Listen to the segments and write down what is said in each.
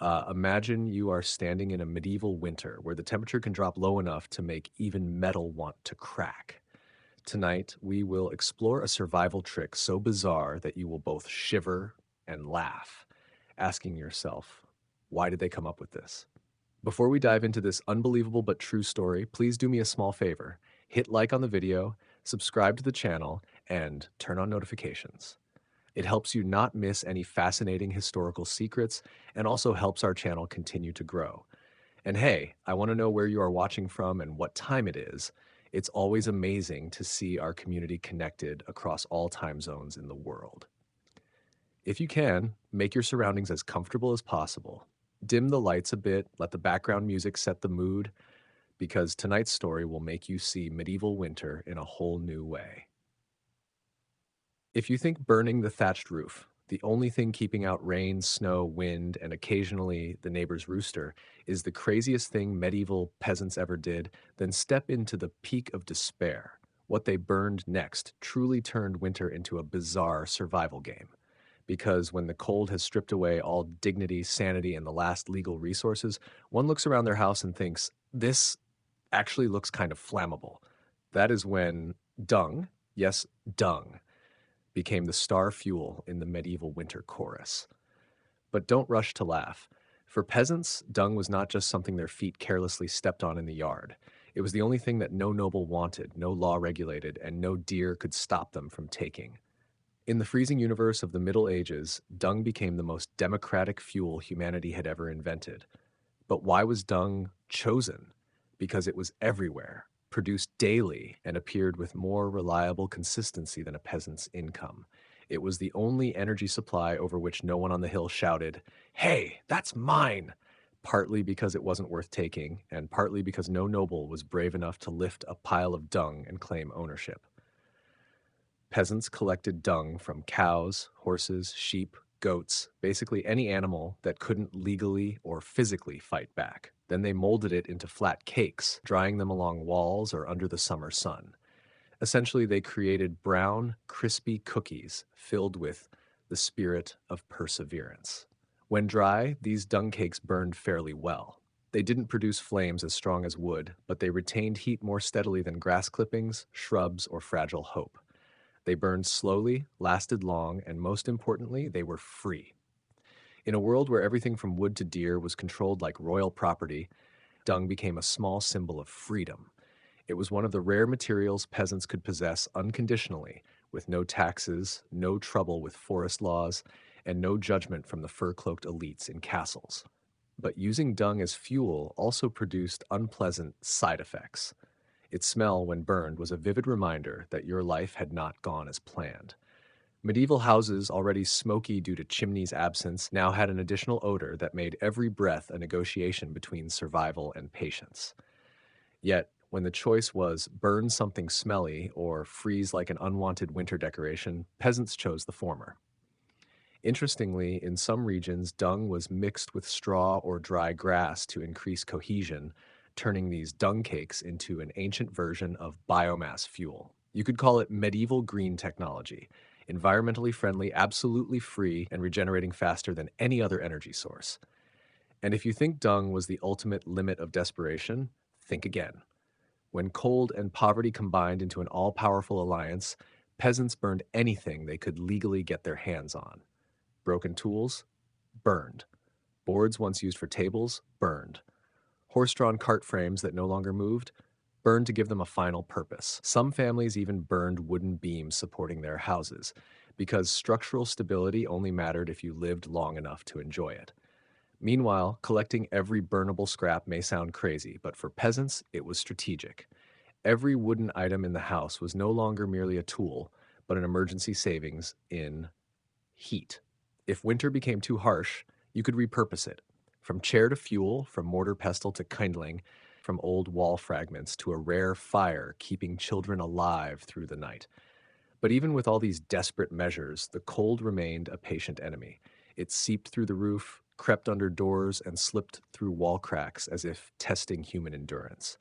Imagine you are standing in a medieval winter where the temperature can drop low enough to make even metal want to crack. Tonight, we will explore a survival trick so bizarre that you will both shiver and laugh, asking yourself, why did they come up with this? Before we dive into this unbelievable but true story, please do me a small favor. Hit like on the video, subscribe to the channel, and turn on notifications. It helps you not miss any fascinating historical secrets and also helps our channel continue to grow. And hey, I want to know where you are watching from and what time it is. It's always amazing to see our community connected across all time zones in the world. If you can, make your surroundings as comfortable as possible. Dim the lights a bit, let the background music set the mood, because tonight's story will make you see medieval winter in a whole new way. If you think burning the thatched roof, the only thing keeping out rain, snow, wind, and occasionally the neighbor's rooster, is the craziest thing medieval peasants ever did, then step into the peak of despair. What they burned next truly turned winter into a bizarre survival game. Because when the cold has stripped away all dignity, sanity, and the last legal resources, one looks around their house and thinks, this actually looks kind of flammable. That is when dung, yes, dung, became the star fuel in the medieval winter chorus. But don't rush to laugh. For peasants, dung was not just something their feet carelessly stepped on in the yard. It was the only thing that no noble wanted, no law regulated, and no deer could stop them from taking. In the freezing universe of the Middle Ages, dung became the most democratic fuel humanity had ever invented. But why was dung chosen? Because it was everywhere, produced daily, and appeared with more reliable consistency than a peasant's income. It was the only energy supply over which no one on the hill shouted, "Hey, that's mine!" Partly because it wasn't worth taking, and partly because no noble was brave enough to lift a pile of dung and claim ownership. Peasants collected dung from cows, horses, sheep, goats, basically any animal that couldn't legally or physically fight back. Then they molded it into flat cakes, drying them along walls or under the summer sun. Essentially, they created brown, crispy cookies filled with the spirit of perseverance. When dry, these dung cakes burned fairly well. They didn't produce flames as strong as wood, but they retained heat more steadily than grass clippings, shrubs, or fragile hope. They burned slowly, lasted long, and most importantly, they were free. In a world where everything from wood to deer was controlled like royal property, dung became a small symbol of freedom. It was one of the rare materials peasants could possess unconditionally, with no taxes, no trouble with forest laws, and no judgment from the fur-cloaked elites in castles. But using dung as fuel also produced unpleasant side effects. Its smell, when burned, was a vivid reminder that your life had not gone as planned. Medieval houses, already smoky due to chimneys' absence, now had an additional odor that made every breath a negotiation between survival and patience. Yet, when the choice was burn something smelly or freeze like an unwanted winter decoration, peasants chose the former. Interestingly, in some regions, dung was mixed with straw or dry grass to increase cohesion, turning these dung cakes into an ancient version of biomass fuel. You could call it medieval green technology, environmentally friendly, absolutely free, and regenerating faster than any other energy source. And if you think dung was the ultimate limit of desperation, think again. When cold and poverty combined into an all-powerful alliance, peasants burned anything they could legally get their hands on. Broken tools? Burned. Boards once used for tables? Burned. Horse-drawn cart frames that no longer moved? Burned to give them a final purpose. Some families even burned wooden beams supporting their houses, because structural stability only mattered if you lived long enough to enjoy it. Meanwhile, collecting every burnable scrap may sound crazy, but for peasants, it was strategic. Every wooden item in the house was no longer merely a tool, but an emergency savings in heat. If winter became too harsh, you could repurpose it. From chair to fuel, from mortar pestle to kindling, from old wall fragments to a rare fire keeping children alive through the night. But even with all these desperate measures, the cold remained a patient enemy. It seeped through the roof, crept under doors, and slipped through wall cracks as if testing human endurance.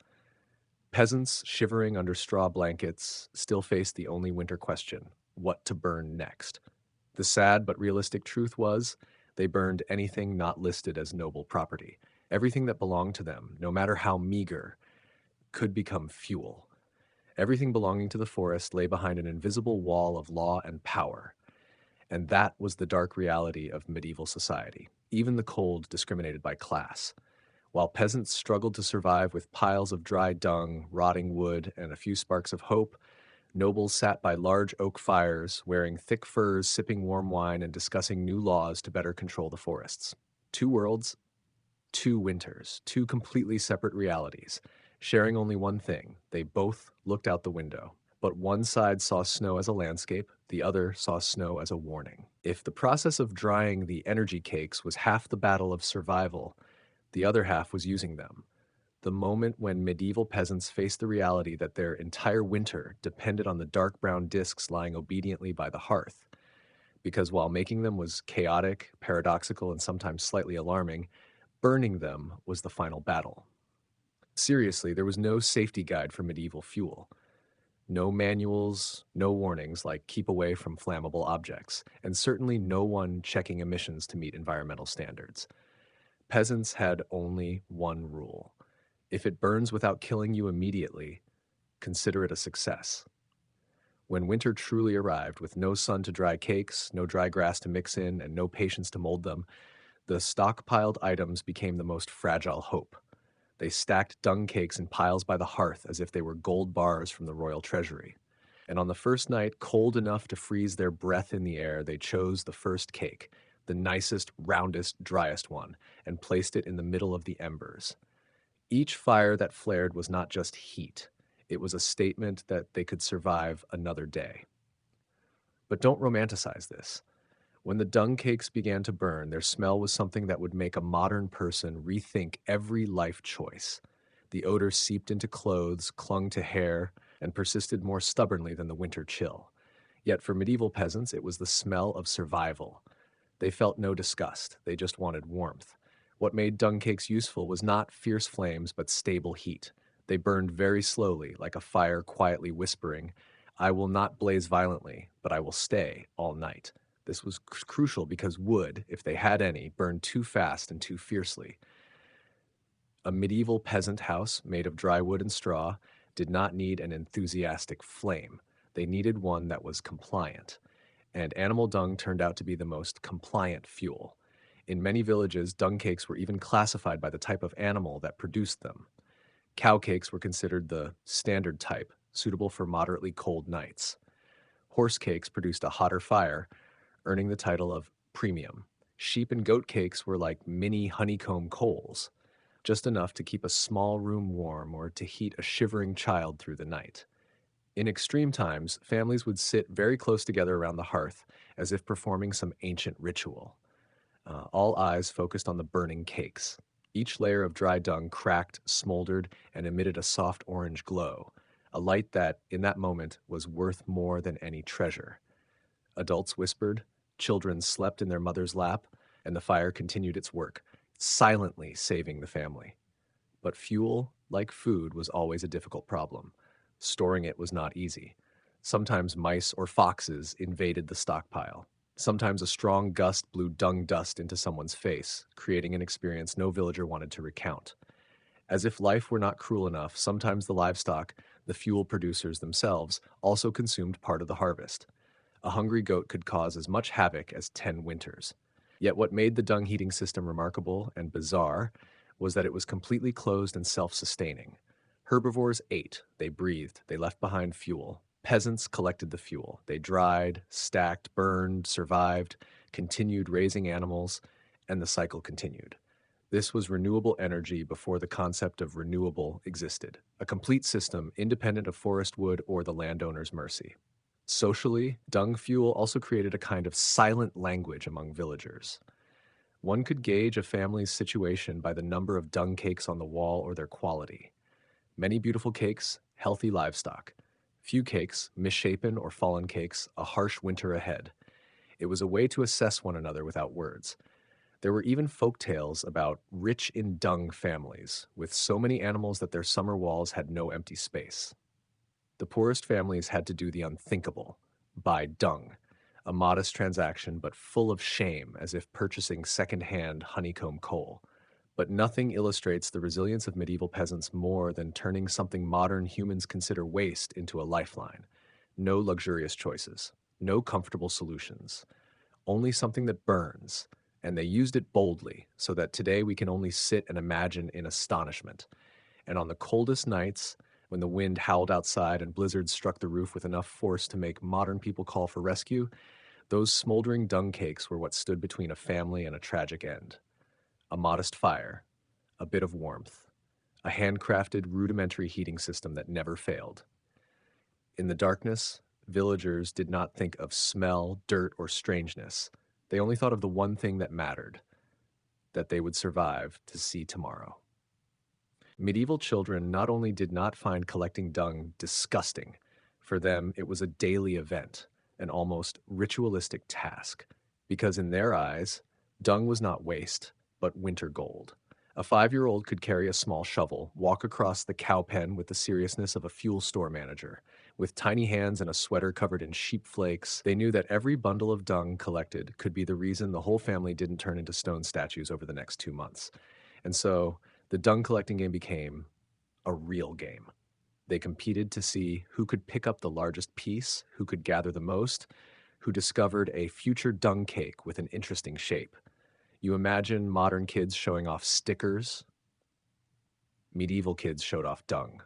Peasants, shivering under straw blankets, still faced the only winter question: what to burn next? The sad but realistic truth was, They burned anything not listed as noble property. Everything that belonged to them, no matter how meager, could become fuel. Everything belonging to the forest lay behind an invisible wall of law and power. And that was the dark reality of medieval society. Even the cold discriminated by class. While peasants struggled to survive with piles of dry dung, rotting wood, and a few sparks of hope, nobles sat by large oak fires, wearing thick furs, sipping warm wine, and discussing new laws to better control the forests. Two worlds, two winters, two completely separate realities, sharing only one thing: they both looked out the window. But one side saw snow as a landscape, the other saw snow as a warning. If the process of drying the energy cakes was half the battle of survival, the other half was using them. The moment when medieval peasants faced the reality that their entire winter depended on the dark brown discs lying obediently by the hearth. Because while making them was chaotic, paradoxical, and sometimes slightly alarming, burning them was the final battle. Seriously, there was no safety guide for medieval fuel. No manuals, no warnings like keep away from flammable objects, and certainly no one checking emissions to meet environmental standards. Peasants had only one rule: if it burns without killing you immediately, consider it a success. When winter truly arrived, with no sun to dry cakes, no dry grass to mix in, and no patience to mold them, the stockpiled items became the most fragile hope. They stacked dung cakes in piles by the hearth as if they were gold bars from the royal treasury. And on the first night, cold enough to freeze their breath in the air, they chose the first cake, the nicest, roundest, driest one, and placed it in the middle of the embers. Each fire that flared was not just heat, it was a statement that they could survive another day. But don't romanticize this. When the dung cakes began to burn, their smell was something that would make a modern person rethink every life choice. The odor seeped into clothes, clung to hair, and persisted more stubbornly than the winter chill. Yet for medieval peasants, it was the smell of survival. They felt no disgust, they just wanted warmth. What made dung cakes useful was not fierce flames, but stable heat. They burned very slowly, like a fire quietly whispering, "I will not blaze violently, but I will stay all night." This was crucial because wood, if they had any, burned too fast and too fiercely. A medieval peasant house made of dry wood and straw did not need an enthusiastic flame. They needed one that was compliant. And animal dung turned out to be the most compliant fuel. In many villages, dung cakes were even classified by the type of animal that produced them. Cow cakes were considered the standard type, suitable for moderately cold nights. Horse cakes produced a hotter fire, earning the title of premium. Sheep and goat cakes were like mini honeycomb coals, just enough to keep a small room warm or to heat a shivering child through the night. In extreme times, families would sit very close together around the hearth, as if performing some ancient ritual. All eyes focused on the burning cakes. Each layer of dry dung cracked, smoldered, and emitted a soft orange glow, a light that, in that moment, was worth more than any treasure. Adults whispered, children slept in their mother's lap, and the fire continued its work, silently saving the family. But fuel, like food, was always a difficult problem. Storing it was not easy. Sometimes mice or foxes invaded the stockpile. Sometimes a strong gust blew dung dust into someone's face, creating an experience no villager wanted to recount. As if life were not cruel enough, sometimes the livestock, the fuel producers themselves, also consumed part of the harvest. A hungry goat could cause as much havoc as 10 winters. Yet what made the dung heating system remarkable and bizarre was that it was completely closed and self-sustaining. Herbivores ate, they breathed, they left behind fuel. Peasants collected the fuel. They dried, stacked, burned, survived, continued raising animals, and the cycle continued. This was renewable energy before the concept of renewable existed, a complete system independent of forest wood or the landowner's mercy. Socially, dung fuel also created a kind of silent language among villagers. One could gauge a family's situation by the number of dung cakes on the wall or their quality. Many beautiful cakes, healthy livestock. Few cakes, misshapen or fallen cakes, a harsh winter ahead. It was a way to assess one another without words. There were even folk tales about rich in dung families, with so many animals that their summer walls had no empty space. The poorest families had to do the unthinkable: buy dung, a modest transaction but full of shame as if purchasing second-hand honeycomb coal. But nothing illustrates the resilience of medieval peasants more than turning something modern humans consider waste into a lifeline. No luxurious choices, no comfortable solutions, only something that burns. And they used it boldly, so that today we can only sit and imagine in astonishment. And on the coldest nights, when the wind howled outside and blizzards struck the roof with enough force to make modern people call for rescue, those smoldering dung cakes were what stood between a family and a tragic end. A modest fire, a bit of warmth, a handcrafted, rudimentary heating system that never failed. In the darkness, villagers did not think of smell, dirt, or strangeness. They only thought of the one thing that mattered, that they would survive to see tomorrow. Medieval children not only did not find collecting dung disgusting, for them it was a daily event, an almost ritualistic task, because in their eyes, dung was not waste, but winter gold. A 5-year-old could carry a small shovel, walk across the cow pen with the seriousness of a fuel store manager. With tiny hands and a sweater covered in sheep flakes, they knew that every bundle of dung collected could be the reason the whole family didn't turn into stone statues over the next 2 months. And so, the dung collecting game became a real game. They competed to see who could pick up the largest piece, who could gather the most, who discovered a future dung cake with an interesting shape. You imagine modern kids showing off stickers. Medieval kids showed off dung.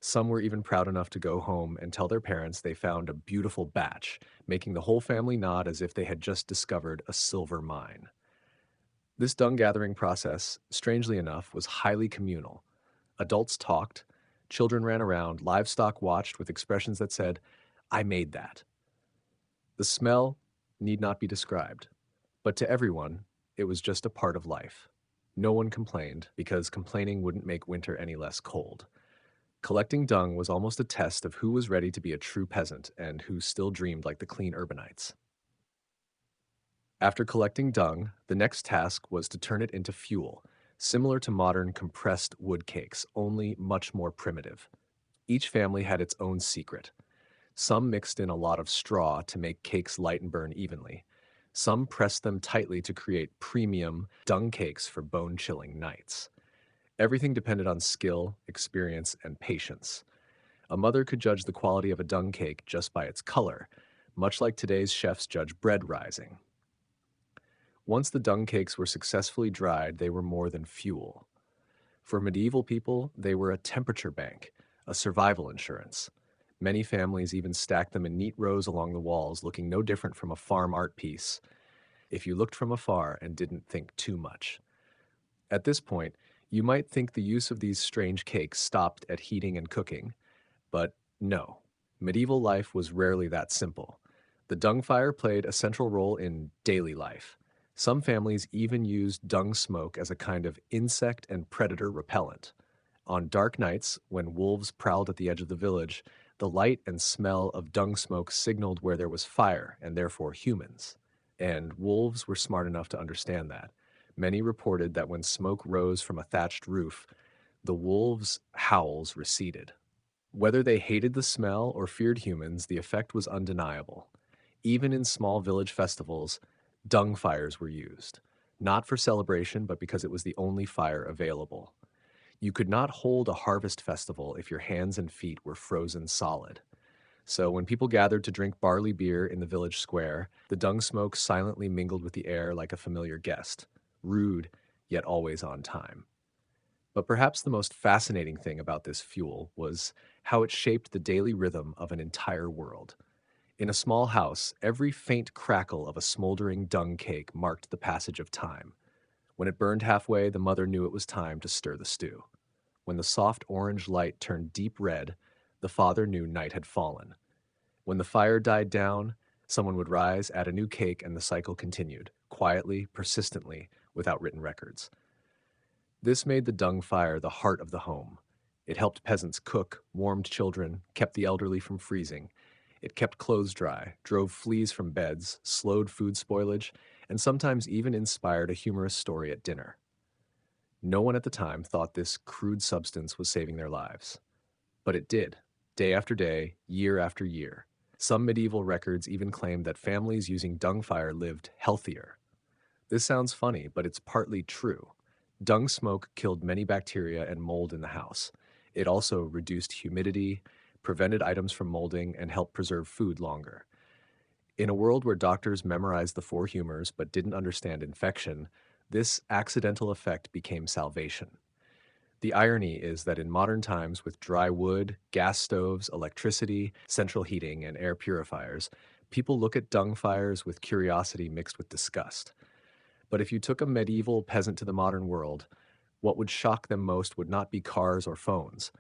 Some were even proud enough to go home and tell their parents they found a beautiful batch, making the whole family nod as if they had just discovered a silver mine. This dung gathering process, strangely enough, was highly communal. Adults talked, children ran around, livestock watched with expressions that said, "I made that." The smell need not be described, but to everyone, it was just a part of life. No one complained, because complaining wouldn't make winter any less cold. Collecting dung was almost a test of who was ready to be a true peasant and who still dreamed like the clean urbanites. After collecting dung, the next task was to turn it into fuel, similar to modern compressed wood cakes, only much more primitive. Each family had its own secret. Some mixed in a lot of straw to make cakes light and burn evenly. Some pressed them tightly to create premium dung cakes for bone-chilling nights. Everything depended on skill, experience, and patience. A mother could judge the quality of a dung cake just by its color, much like today's chefs judge bread rising. Once the dung cakes were successfully dried, they were more than fuel. For medieval people, they were a temperature bank, a survival insurance. Many families even stacked them in neat rows along the walls, looking no different from a farm art piece, if you looked from afar and didn't think too much. At this point, you might think the use of these strange cakes stopped at heating and cooking, but no. Medieval life was rarely that simple. The dung fire played a central role in daily life. Some families even used dung smoke as a kind of insect and predator repellent. On dark nights, when wolves prowled at the edge of the village, the light and smell of dung smoke signaled where there was fire and therefore humans. And wolves were smart enough to understand that. Many reported that when smoke rose from a thatched roof, the wolves' howls receded. Whether they hated the smell or feared humans, the effect was undeniable. Even in small village festivals, dung fires were used, not for celebration, but because it was the only fire available. You could not hold a harvest festival if your hands and feet were frozen solid. So when people gathered to drink barley beer in the village square, the dung smoke silently mingled with the air like a familiar guest, rude, yet always on time. But perhaps the most fascinating thing about this fuel was how it shaped the daily rhythm of an entire world. In a small house, every faint crackle of a smoldering dung cake marked the passage of time. When it burned halfway, the mother knew it was time to stir the stew. When the soft orange light turned deep red, the father knew night had fallen. When the fire died down, someone would rise, add a new cake, and the cycle continued, quietly, persistently, without written records. This made the dung fire the heart of the home. It helped peasants cook, warmed children, kept the elderly from freezing. It kept clothes dry, drove fleas from beds, slowed food spoilage, and sometimes even inspired a humorous story at dinner. No one at the time thought this crude substance was saving their lives. But it did, day after day, year after year. Some medieval records even claim that families using dung fire lived healthier. This sounds funny, but it's partly true. Dung smoke killed many bacteria and mold in the house. It also reduced humidity, prevented items from molding, and helped preserve food longer. In a world where doctors memorized the four humors but didn't understand infection, this accidental effect became salvation. The irony is that in modern times, with dry wood, gas stoves, electricity, central heating, and air purifiers, people look at dung fires with curiosity mixed with disgust. But if you took a medieval peasant to the modern world, what would shock them most would not be cars or phones,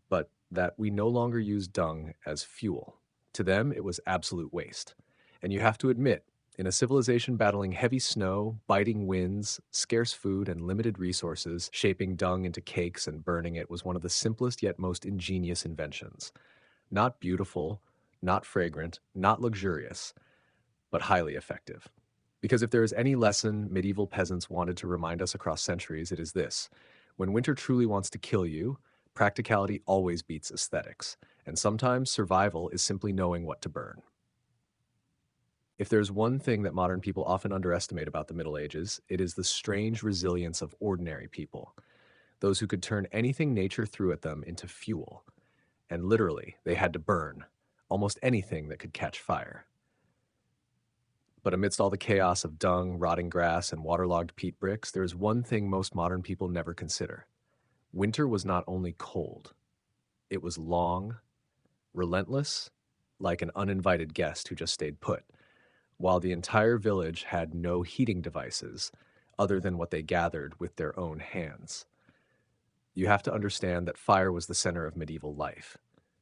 but that we no longer use dung as fuel. To them, it was absolute waste. And you have to admit, in a civilization battling heavy snow, biting winds, scarce food, and limited resources, shaping dung into cakes and burning it was one of the simplest yet most ingenious inventions. Not beautiful, not fragrant, not luxurious, but highly effective. Because if there is any lesson medieval peasants wanted to remind us across centuries, it is this. When winter truly wants to kill you, practicality always beats aesthetics, and sometimes survival is simply knowing what to burn. If there's one thing that modern people often underestimate about the Middle Ages, it is the strange resilience of ordinary people, those who could turn anything nature threw at them into fuel. And literally, they had to burn almost anything that could catch fire. But amidst all the chaos of dung, rotting grass, and waterlogged peat bricks, there is one thing most modern people never consider. Winter was not only cold, it was long, relentless, like an uninvited guest who just stayed put, while the entire village had no heating devices other than what they gathered with their own hands. You have to understand that fire was the center of medieval life.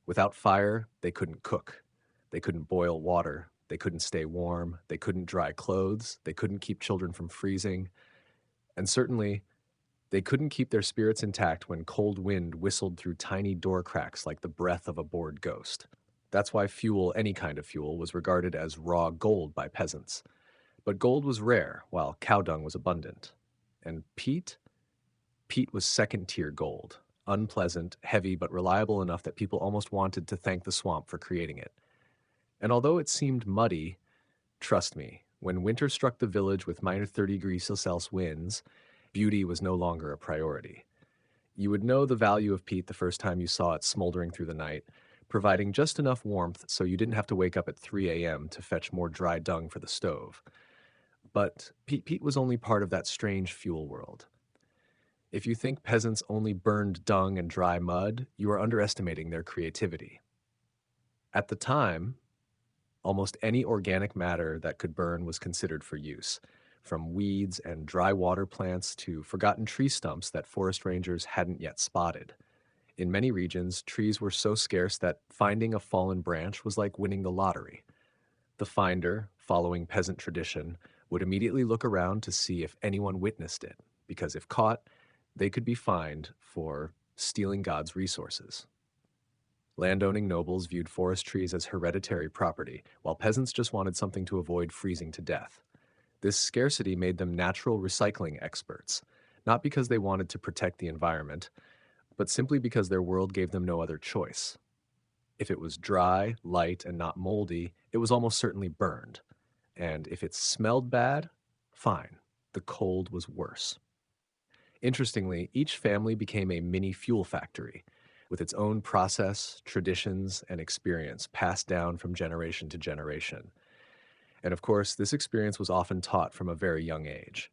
Without fire, they couldn't cook. They couldn't boil water. They couldn't stay warm. They couldn't dry clothes. They couldn't keep children from freezing. And certainly, they couldn't keep their spirits intact when cold wind whistled through tiny door cracks like the breath of a bored ghost. That's why fuel, any kind of fuel, was regarded as raw gold by peasants. But gold was rare, while cow dung was abundant. And peat? Peat was second-tier gold, unpleasant, heavy, but reliable enough that people almost wanted to thank the swamp for creating it. And although it seemed muddy, trust me, when winter struck the village with minus 30 degrees Celsius winds, beauty was no longer a priority. You would know the value of peat the first time you saw it smoldering through the night, providing just enough warmth so you didn't have to wake up at 3 a.m. to fetch more dry dung for the stove. But peat was only part of that strange fuel world. If you think peasants only burned dung and dry mud, you are underestimating their creativity. At the time, almost any organic matter that could burn was considered for use, from weeds and dry water plants to forgotten tree stumps that forest rangers hadn't yet spotted. In many regions, trees were so scarce that finding a fallen branch was like winning the lottery. The finder, following peasant tradition, would immediately look around to see if anyone witnessed it, because if caught, they could be fined for stealing God's resources. Landowning nobles viewed forest trees as hereditary property, while peasants just wanted something to avoid freezing to death. This scarcity made them natural recycling experts, not because they wanted to protect the environment, but simply because their world gave them no other choice. If it was dry, light, and not moldy, it was almost certainly burned. And if it smelled bad, fine, the cold was worse. Interestingly, each family became a mini fuel factory, with its own process, traditions, and experience passed down from generation to generation. And of course, this experience was often taught from a very young age.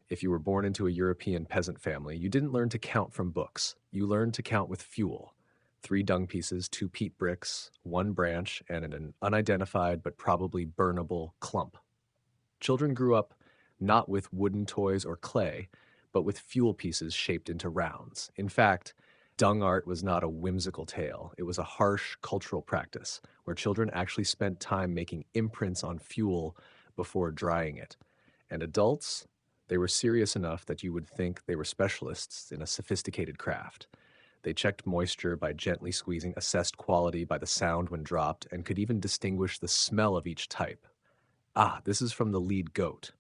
If you were born into a European peasant family, you didn't learn to count from books. You learned to count with fuel. 3 dung pieces, 2 peat bricks, 1 branch, and an unidentified but probably burnable clump. Children grew up not with wooden toys or clay, but with fuel pieces shaped into rounds. In fact, dung art was not a whimsical tale. It was a harsh cultural practice where children actually spent time making imprints on fuel before drying it. And adults, they were serious enough that you would think they were specialists in a sophisticated craft. They checked moisture by gently squeezing, assessed quality by the sound when dropped, and could even distinguish the smell of each type. Ah, this is from the lead goat.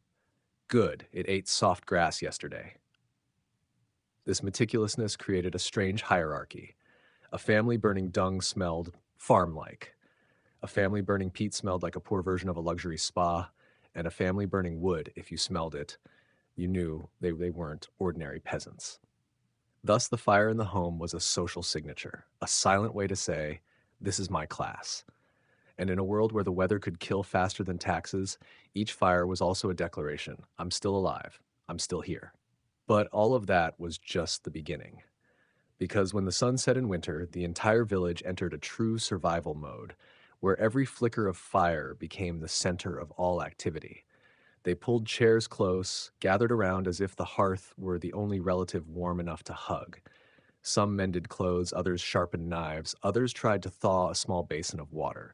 Good, it ate soft grass yesterday. This meticulousness created a strange hierarchy. A family burning dung smelled farm-like. A family burning peat smelled like a poor version of a luxury spa, and a family burning wood, if you smelled it, you knew they weren't ordinary peasants. Thus, the fire in the home was a social signature, a silent way to say, "This is my class." And in a world where the weather could kill faster than taxes, each fire was also a declaration: I'm still alive, I'm still here. But all of that was just the beginning. Because when the sun set in winter, the entire village entered a true survival mode, where every flicker of fire became the center of all activity. They pulled chairs close, gathered around as if the hearth were the only relative warm enough to hug. Some mended clothes, others sharpened knives, others tried to thaw a small basin of water.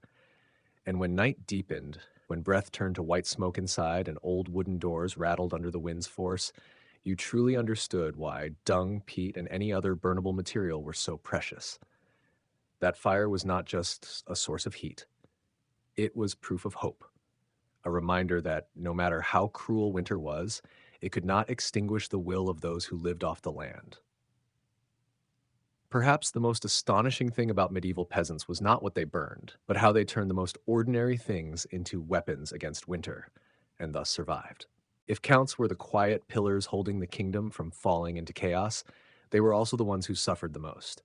And when night deepened, when breath turned to white smoke inside and old wooden doors rattled under the wind's force, you truly understood why dung, peat, and any other burnable material were so precious. That fire was not just a source of heat, it was proof of hope, a reminder that no matter how cruel winter was, it could not extinguish the will of those who lived off the land. Perhaps the most astonishing thing about medieval peasants was not what they burned, but how they turned the most ordinary things into weapons against winter, and thus survived. If counts were the quiet pillars holding the kingdom from falling into chaos, they were also the ones who suffered the most,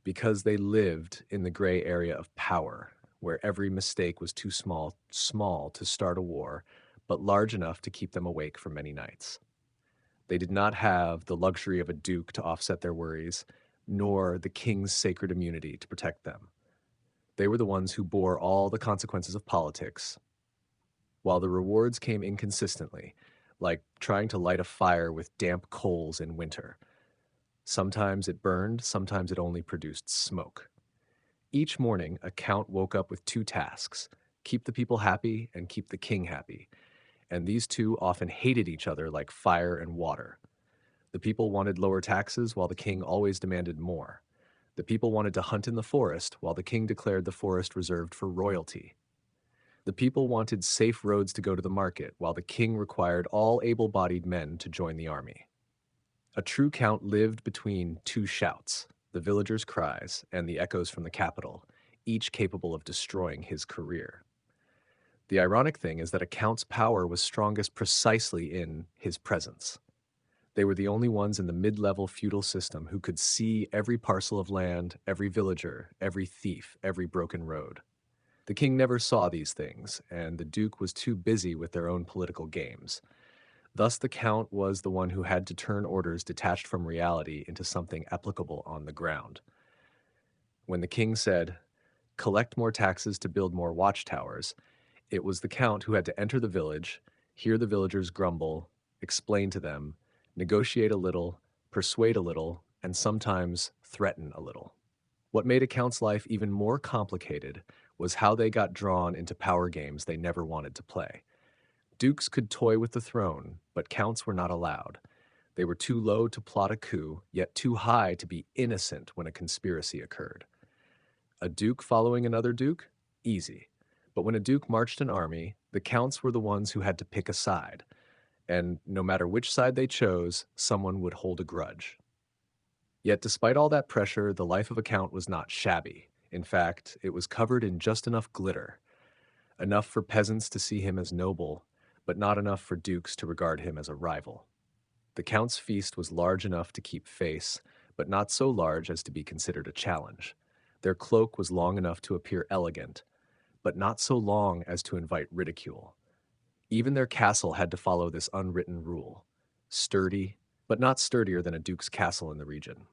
because they lived in the gray area of power, where every mistake was too small to start a war, but large enough to keep them awake for many nights. They did not have the luxury of a duke to offset their worries, nor the king's sacred immunity to protect them. They were the ones who bore all the consequences of politics, while the rewards came inconsistently, like trying to light a fire with damp coals in winter. Sometimes it burned, sometimes it only produced smoke. Each morning, a count woke up with two tasks: keep the people happy and keep the king happy. And these two often hated each other like fire and water. The people wanted lower taxes, while the king always demanded more. The people wanted to hunt in the forest, while the king declared the forest reserved for royalty. The people wanted safe roads to go to the market, while the king required all able-bodied men to join the army. A true count lived between two shouts, the villagers' cries and the echoes from the capital, each capable of destroying his career. The ironic thing is that a count's power was strongest precisely in his presence. They were the only ones in the mid-level feudal system who could see every parcel of land, every villager, every thief, every broken road. The king never saw these things, and the duke was too busy with their own political games. Thus, the count was the one who had to turn orders detached from reality into something applicable on the ground. When the king said, "Collect more taxes to build more watchtowers," it was the count who had to enter the village, hear the villagers grumble, explain to them, negotiate a little, persuade a little, and sometimes threaten a little. What made a count's life even more complicated was how they got drawn into power games they never wanted to play. Dukes could toy with the throne, but counts were not allowed. They were too low to plot a coup, yet too high to be innocent when a conspiracy occurred. A duke following another duke? Easy. But when a duke marched an army, the counts were the ones who had to pick a side. And no matter which side they chose, someone would hold a grudge. Yet despite all that pressure, the life of a count was not shabby. In fact, it was covered in just enough glitter. Enough for peasants to see him as noble, but not enough for dukes to regard him as a rival. The count's feast was large enough to keep face, but not so large as to be considered a challenge. Their cloak was long enough to appear elegant, but not so long as to invite ridicule. Even their castle had to follow this unwritten rule: sturdy, but not sturdier than a duke's castle in the region.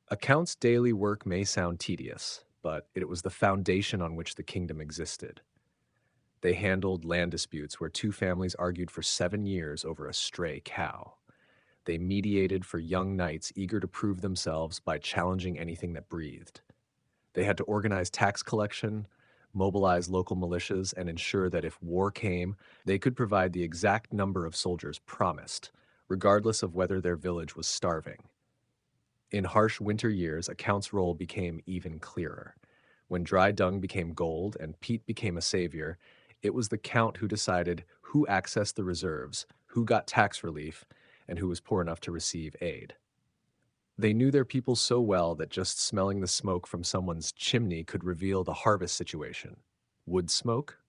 A count's daily work may sound tedious, but it was the foundation on which the kingdom existed. They handled land disputes where two families argued for 7 years over a stray cow. They mediated for young knights eager to prove themselves by challenging anything that breathed. They had to organize tax collection, mobilize local militias, and ensure that if war came, they could provide the exact number of soldiers promised, regardless of whether their village was starving. In harsh winter years, a count's role became even clearer. When dry dung became gold and peat became a savior, it was the count who decided who accessed the reserves, who got tax relief, and who was poor enough to receive aid. They knew their people so well that just smelling the smoke from someone's chimney could reveal the harvest situation. Wood smoke?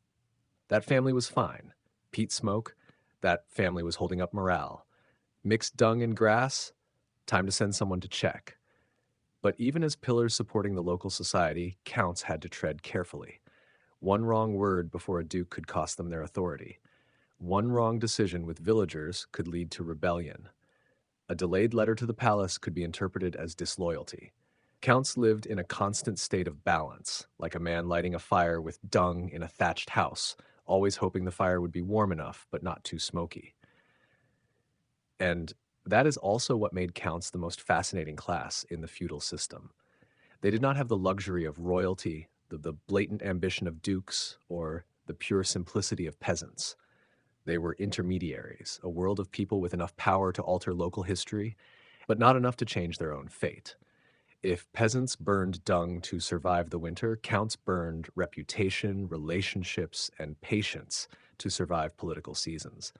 That family was fine. Peat smoke? That family was holding up morale. Mixed dung and grass? Time to send someone to check. But even as pillars supporting the local society, counts had to tread carefully. One wrong word before a duke could cost them their authority. One wrong decision with villagers could lead to rebellion. A delayed letter to the palace could be interpreted as disloyalty. Counts lived in a constant state of balance, like a man lighting a fire with dung in a thatched house, always hoping the fire would be warm enough but not too smoky. And that is also what made counts the most fascinating class in the feudal system. They did not have the luxury of royalty, the blatant ambition of dukes, or the pure simplicity of peasants. They were intermediaries, a world of people with enough power to alter local history, but not enough to change their own fate. If peasants burned dung to survive the winter, counts burned reputation, relationships, and patience to survive political seasons.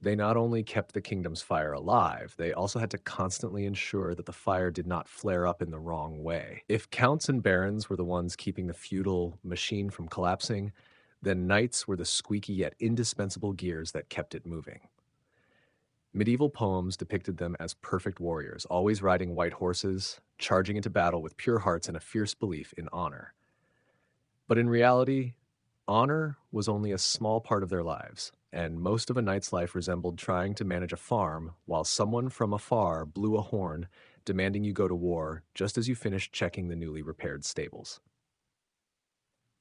They not only kept the kingdom's fire alive, they also had to constantly ensure that the fire did not flare up in the wrong way. If counts and barons were the ones keeping the feudal machine from collapsing, then knights were the squeaky yet indispensable gears that kept it moving. Medieval poems depicted them as perfect warriors, always riding white horses, charging into battle with pure hearts and a fierce belief in honor. But in reality, honor was only a small part of their lives, and most of a knight's life resembled trying to manage a farm while someone from afar blew a horn, demanding you go to war just as you finished checking the newly repaired stables.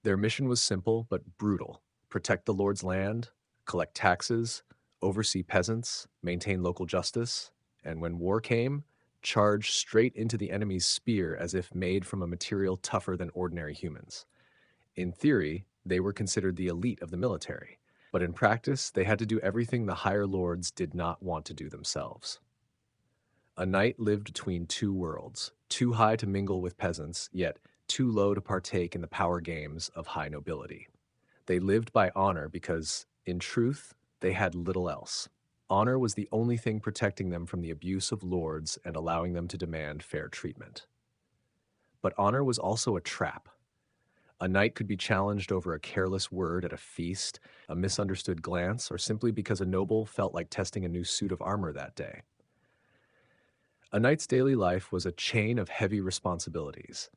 Their mission was simple but brutal: protect the Lord's land, collect taxes, oversee peasants, maintain local justice, and when war came, charge straight into the enemy's spear as if made from a material tougher than ordinary humans. In theory, they were considered the elite of the military, but in practice, they had to do everything the higher lords did not want to do themselves. A knight lived between two worlds, too high to mingle with peasants, yet too low to partake in the power games of high nobility. They lived by honor because, in truth, they had little else. Honor was the only thing protecting them from the abuse of lords and allowing them to demand fair treatment. But honor was also a trap. A knight could be challenged over a careless word at a feast, a misunderstood glance, or simply because a noble felt like testing a new suit of armor that day. A knight's daily life was a chain of heavy responsibilities.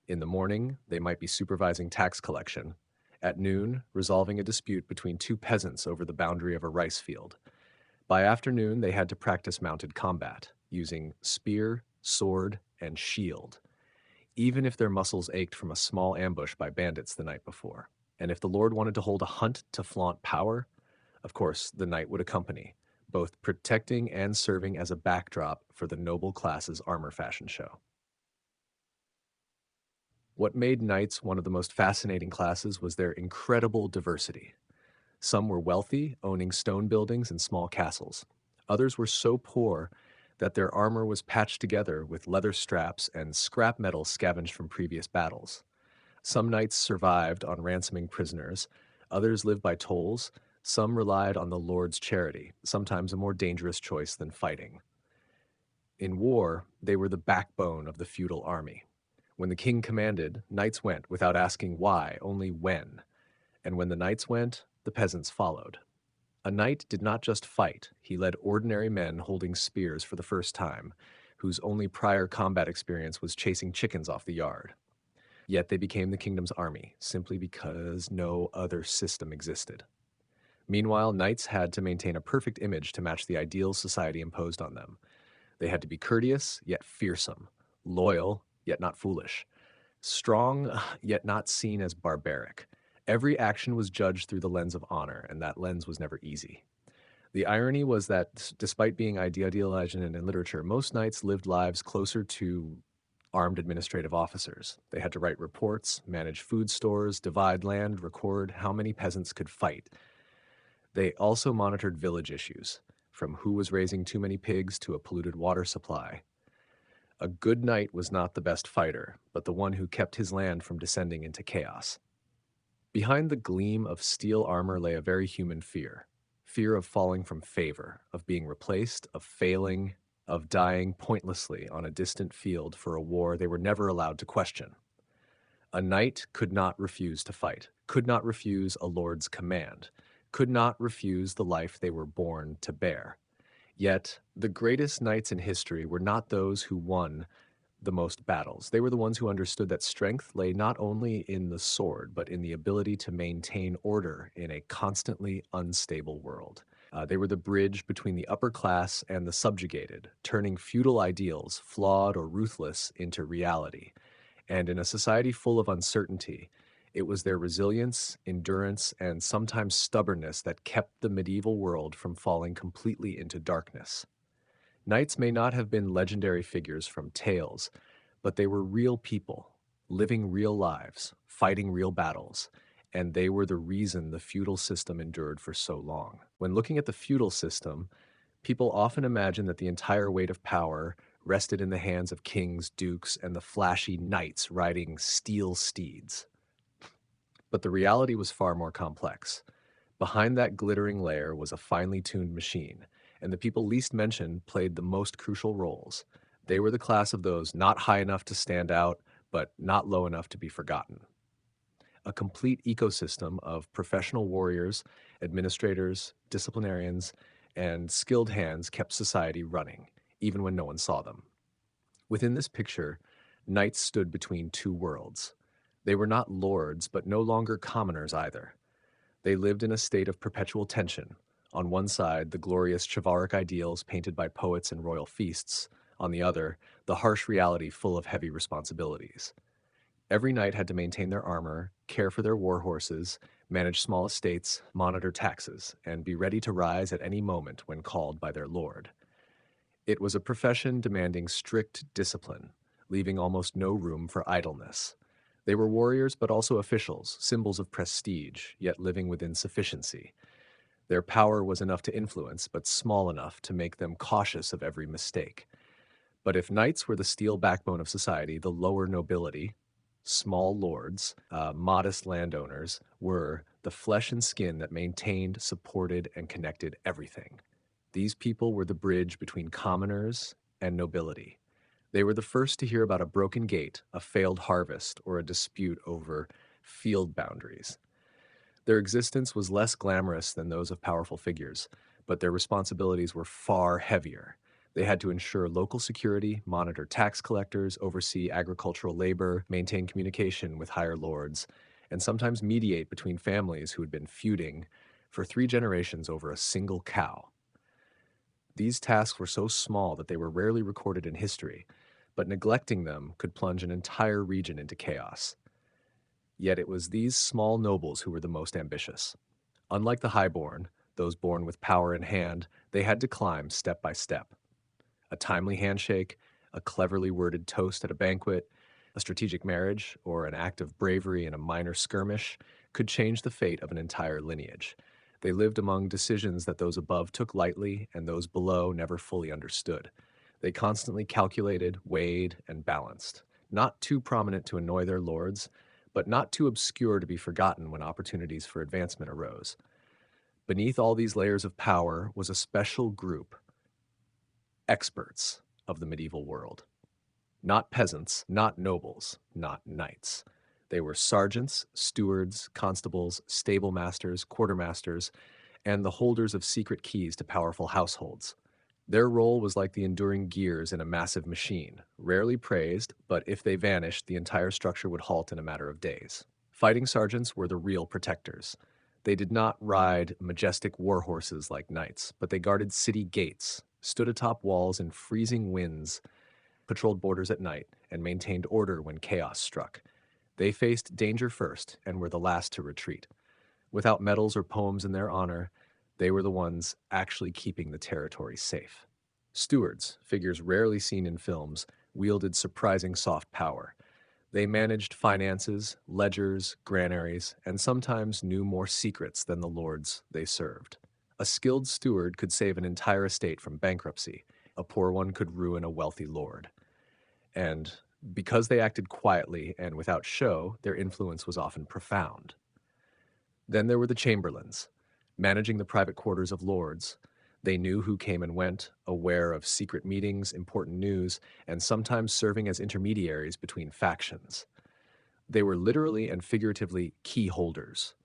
In the morning, they might be supervising tax collection. At noon, resolving a dispute between two peasants over the boundary of a rice field. By afternoon, they had to practice mounted combat, using spear, sword, and shield, even if their muscles ached from a small ambush by bandits the night before. And if the Lord wanted to hold a hunt to flaunt power, of course, the knight would accompany, both protecting and serving as a backdrop for the noble class's armor fashion show. What made knights one of the most fascinating classes was their incredible diversity. Some were wealthy, owning stone buildings and small castles. Others were so poor that their armor was patched together with leather straps and scrap metal scavenged from previous battles. Some knights survived on ransoming prisoners, others lived by tolls, some relied on the Lord's charity, sometimes a more dangerous choice than fighting. In war, they were the backbone of the feudal army. When the king commanded, knights went without asking why, only when. And when the knights went, the peasants followed. A knight did not just fight, he led ordinary men holding spears for the first time, whose only prior combat experience was chasing chickens off the yard. Yet they became the kingdom's army, simply because no other system existed. Meanwhile, knights had to maintain a perfect image to match the ideals society imposed on them. They had to be courteous, yet fearsome, loyal, yet not foolish, strong, yet not seen as barbaric. Every action was judged through the lens of honor, and that lens was never easy. The irony was that despite being idealized in literature, most knights lived lives closer to armed administrative officers. They had to write reports, manage food stores, divide land, record how many peasants could fight. They also monitored village issues, from who was raising too many pigs to a polluted water supply. A good knight was not the best fighter, but the one who kept his land from descending into chaos. Behind the gleam of steel armor lay a very human fear. Fear of falling from favor, of being replaced, of failing, of dying pointlessly on a distant field for a war they were never allowed to question. A knight could not refuse to fight, could not refuse a lord's command, could not refuse the life they were born to bear. Yet, the greatest knights in history were not those who won the most battles. They were the ones who understood that strength lay not only in the sword, but in the ability to maintain order in a constantly unstable world. They were the bridge between the upper class and the subjugated, turning feudal ideals, flawed or ruthless, into reality. And in a society full of uncertainty, it was their resilience, endurance, and sometimes stubbornness that kept the medieval world from falling completely into darkness. Knights may not have been legendary figures from tales, but they were real people, living real lives, fighting real battles, and they were the reason the feudal system endured for so long. When looking at the feudal system, people often imagine that the entire weight of power rested in the hands of kings, dukes, and the flashy knights riding steel steeds. But the reality was far more complex. Behind that glittering layer was a finely tuned machine, and the people least mentioned played the most crucial roles. They were the class of those not high enough to stand out, but not low enough to be forgotten. A complete ecosystem of professional warriors, administrators, disciplinarians, and skilled hands kept society running, even when no one saw them. Within this picture, knights stood between two worlds. They were not lords, but no longer commoners either. They lived in a state of perpetual tension. On one side, the glorious chivalric ideals painted by poets and royal feasts. On the other, the harsh reality full of heavy responsibilities. Every knight had to maintain their armor, care for their war horses, manage small estates, monitor taxes, and be ready to rise at any moment when called by their lord. It was a profession demanding strict discipline, leaving almost no room for idleness. They were warriors but also officials, symbols of prestige, yet living within sufficiency. Their power was enough to influence, but small enough to make them cautious of every mistake. But if knights were the steel backbone of society, the lower nobility, small lords, modest landowners, were the flesh and skin that maintained, supported, and connected everything. These people were the bridge between commoners and nobility. They were the first to hear about a broken gate, a failed harvest, or a dispute over field boundaries. Their existence was less glamorous than those of powerful figures, but their responsibilities were far heavier. They had to ensure local security, monitor tax collectors, oversee agricultural labor, maintain communication with higher lords, and sometimes mediate between families who had been feuding for 3 generations over a single cow. These tasks were so small that they were rarely recorded in history, but neglecting them could plunge an entire region into chaos. Yet it was these small nobles who were the most ambitious. Unlike the highborn, those born with power in hand, they had to climb step by step. A timely handshake, a cleverly worded toast at a banquet, a strategic marriage, or an act of bravery in a minor skirmish could change the fate of an entire lineage. They lived among decisions that those above took lightly and those below never fully understood. They constantly calculated, weighed, and balanced, not too prominent to annoy their lords, but not too obscure to be forgotten when opportunities for advancement arose. Beneath all these layers of power was a special group, experts of the medieval world. Not peasants, not nobles, not knights. They were sergeants, stewards, constables, stable masters, quartermasters, and the holders of secret keys to powerful households. Their role was like the enduring gears in a massive machine, rarely praised, but if they vanished, the entire structure would halt in a matter of days. Fighting sergeants were the real protectors. They did not ride majestic war horses like knights, but they guarded city gates, stood atop walls in freezing winds, patrolled borders at night, and maintained order when chaos struck. They faced danger first and were the last to retreat. Without medals or poems in their honor, they were the ones actually keeping the territory safe. Stewards, figures rarely seen in films, wielded surprising soft power. They managed finances, ledgers, granaries, and sometimes knew more secrets than the lords they served. A skilled steward could save an entire estate from bankruptcy. A poor one could ruin a wealthy lord. And because they acted quietly and without show, their influence was often profound. Then there were the chamberlains, managing the private quarters of lords. They knew who came and went, aware of secret meetings, important news, and sometimes serving as intermediaries between factions. They were literally and figuratively key holders,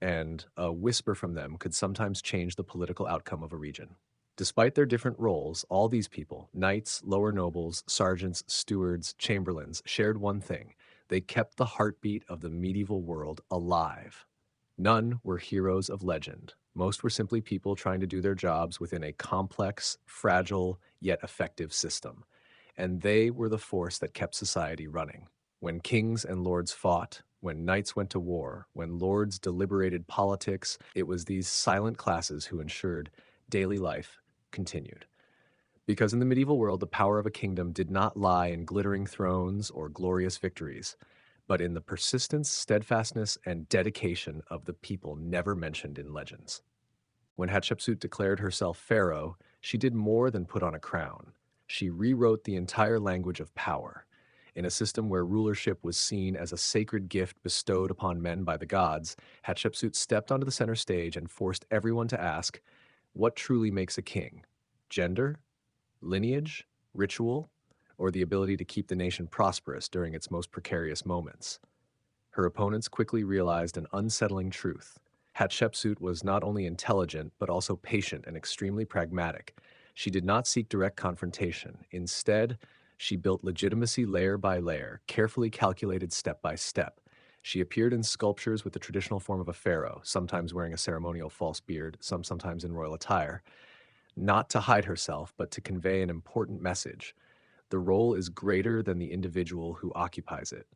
and a whisper from them could sometimes change the political outcome of a region. Despite their different roles, all these people, knights, lower nobles, sergeants, stewards, chamberlains, shared one thing. They kept the heartbeat of the medieval world alive. None were heroes of legend. Most were simply people trying to do their jobs within a complex, fragile, yet effective system. And they were the force that kept society running. When kings and lords fought, when knights went to war, when lords deliberated politics, it was these silent classes who ensured daily life continued. Because in the medieval world, the power of a kingdom did not lie in glittering thrones or glorious victories, but in the persistence, steadfastness, and dedication of the people never mentioned in legends. When Hatshepsut declared herself pharaoh, she did more than put on a crown. She rewrote the entire language of power. In a system where rulership was seen as a sacred gift bestowed upon men by the gods, Hatshepsut stepped onto the center stage and forced everyone to ask, what truly makes a king? Gender? Lineage? Ritual? Or the ability to keep the nation prosperous during its most precarious moments? Her opponents quickly realized an unsettling truth. Hatshepsut was not only intelligent, but also patient and extremely pragmatic. She did not seek direct confrontation. Instead, she built legitimacy layer by layer, carefully calculated step by step. She appeared in sculptures with the traditional form of a pharaoh, sometimes wearing a ceremonial false beard, sometimes in royal attire, not to hide herself, but to convey an important message. The role is greater than the individual who occupies it.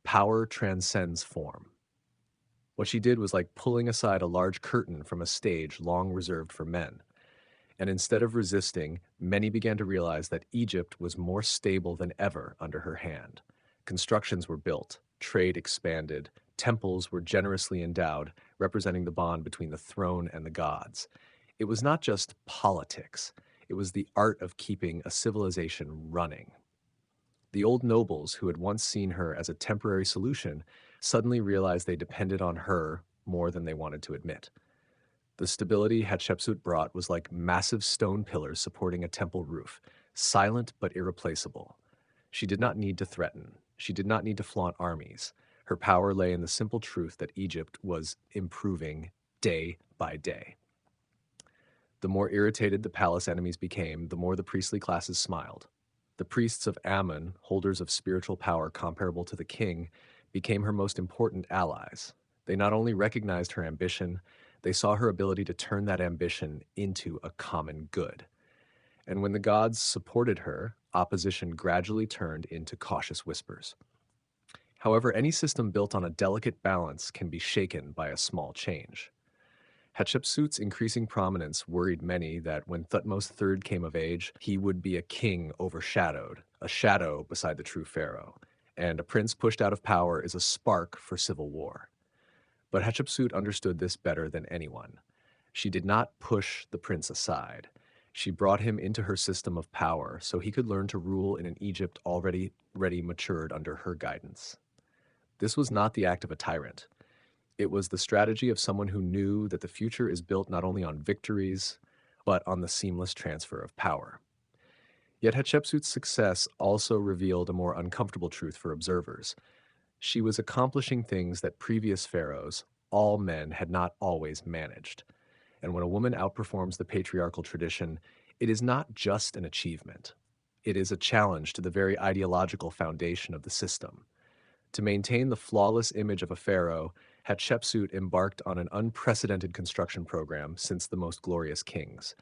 Power transcends form. What she did was like pulling aside a large curtain from a stage long reserved for men. And instead of resisting, many began to realize that Egypt was more stable than ever under her hand. Constructions were built, trade expanded, temples were generously endowed, representing the bond between the throne and the gods. It was not just politics, it was the art of keeping a civilization running. The old nobles who had once seen her as a temporary solution suddenly realized they depended on her more than they wanted to admit. The stability Hatshepsut brought was like massive stone pillars supporting a temple roof, silent but irreplaceable. She did not need to threaten. She did not need to flaunt armies. Her power lay in the simple truth that Egypt was improving day by day. The more irritated the palace enemies became, the more the priestly classes smiled. The priests of Ammon, holders of spiritual power comparable to the king, became her most important allies. They not only recognized her ambition, they saw her ability to turn that ambition into a common good. And when the gods supported her, opposition gradually turned into cautious whispers. However, any system built on a delicate balance can be shaken by a small change. Hatshepsut's increasing prominence worried many that when Thutmose III came of age, he would be a king overshadowed, a shadow beside the true pharaoh, and a prince pushed out of power is a spark for civil war. But Hatshepsut understood this better than anyone. She did not push the prince aside. She brought him into her system of power so he could learn to rule in an Egypt already matured under her guidance. This was not the act of a tyrant. It was the strategy of someone who knew that the future is built not only on victories, but on the seamless transfer of power. Yet Hatshepsut's success also revealed a more uncomfortable truth for observers. She was accomplishing things that previous pharaohs, all men, had not always managed. And when a woman outperforms the patriarchal tradition, it is not just an achievement. It is a challenge to the very ideological foundation of the system. To maintain the flawless image of a pharaoh, Hatshepsut embarked on an unprecedented construction program since the most glorious kings.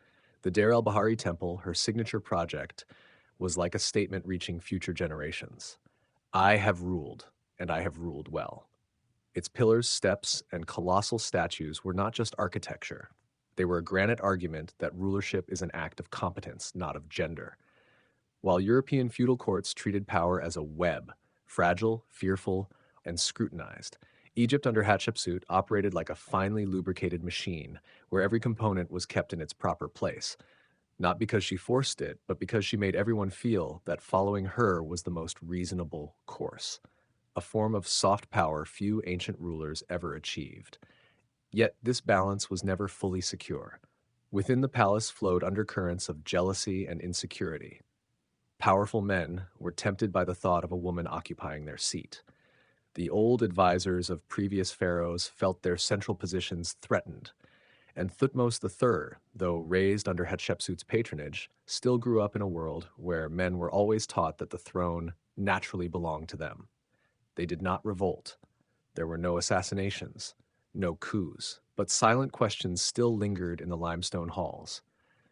The Deir el-Bahari Temple, her signature project, was like a statement reaching future generations. I have ruled, and I have ruled well. Its pillars, steps, and colossal statues were not just architecture. They were a granite argument that rulership is an act of competence, not of gender. While European feudal courts treated power as a web, fragile, fearful, and scrutinized, Egypt under Hatshepsut operated like a finely lubricated machine where every component was kept in its proper place, not because she forced it, but because she made everyone feel that following her was the most reasonable course, a form of soft power few ancient rulers ever achieved. Yet this balance was never fully secure. Within the palace flowed undercurrents of jealousy and insecurity. Powerful men were tempted by the thought of a woman occupying their seat. The old advisors of previous pharaohs felt their central positions threatened, and Thutmose III, though raised under Hatshepsut's patronage, still grew up in a world where men were always taught that the throne naturally belonged to them. They did not revolt. There were no assassinations, no coups, but silent questions still lingered in the limestone halls.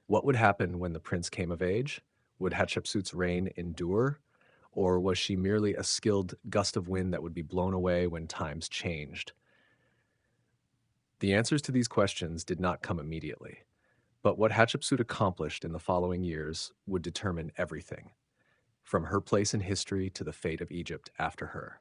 What would happen when the prince came of age? Would Hatshepsut's reign endure? Or was she merely a skilled gust of wind that would be blown away when times changed? The answers to these questions did not come immediately, but what Hatshepsut accomplished in the following years would determine everything, from her place in history to the fate of Egypt after her.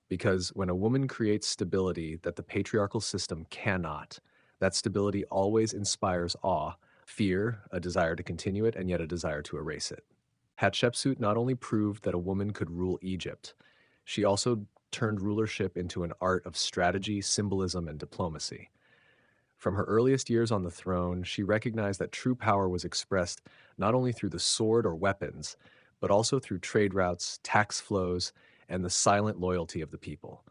Because when a woman creates stability that the patriarchal system cannot, that stability always inspires awe, fear, a desire to continue it, and yet a desire to erase it. Hatshepsut not only proved that a woman could rule Egypt, she also turned rulership into an art of strategy, symbolism, and diplomacy. From her earliest years on the throne, she recognized that true power was expressed not only through the sword or weapons, but also through trade routes, tax flows, and the silent loyalty of the people.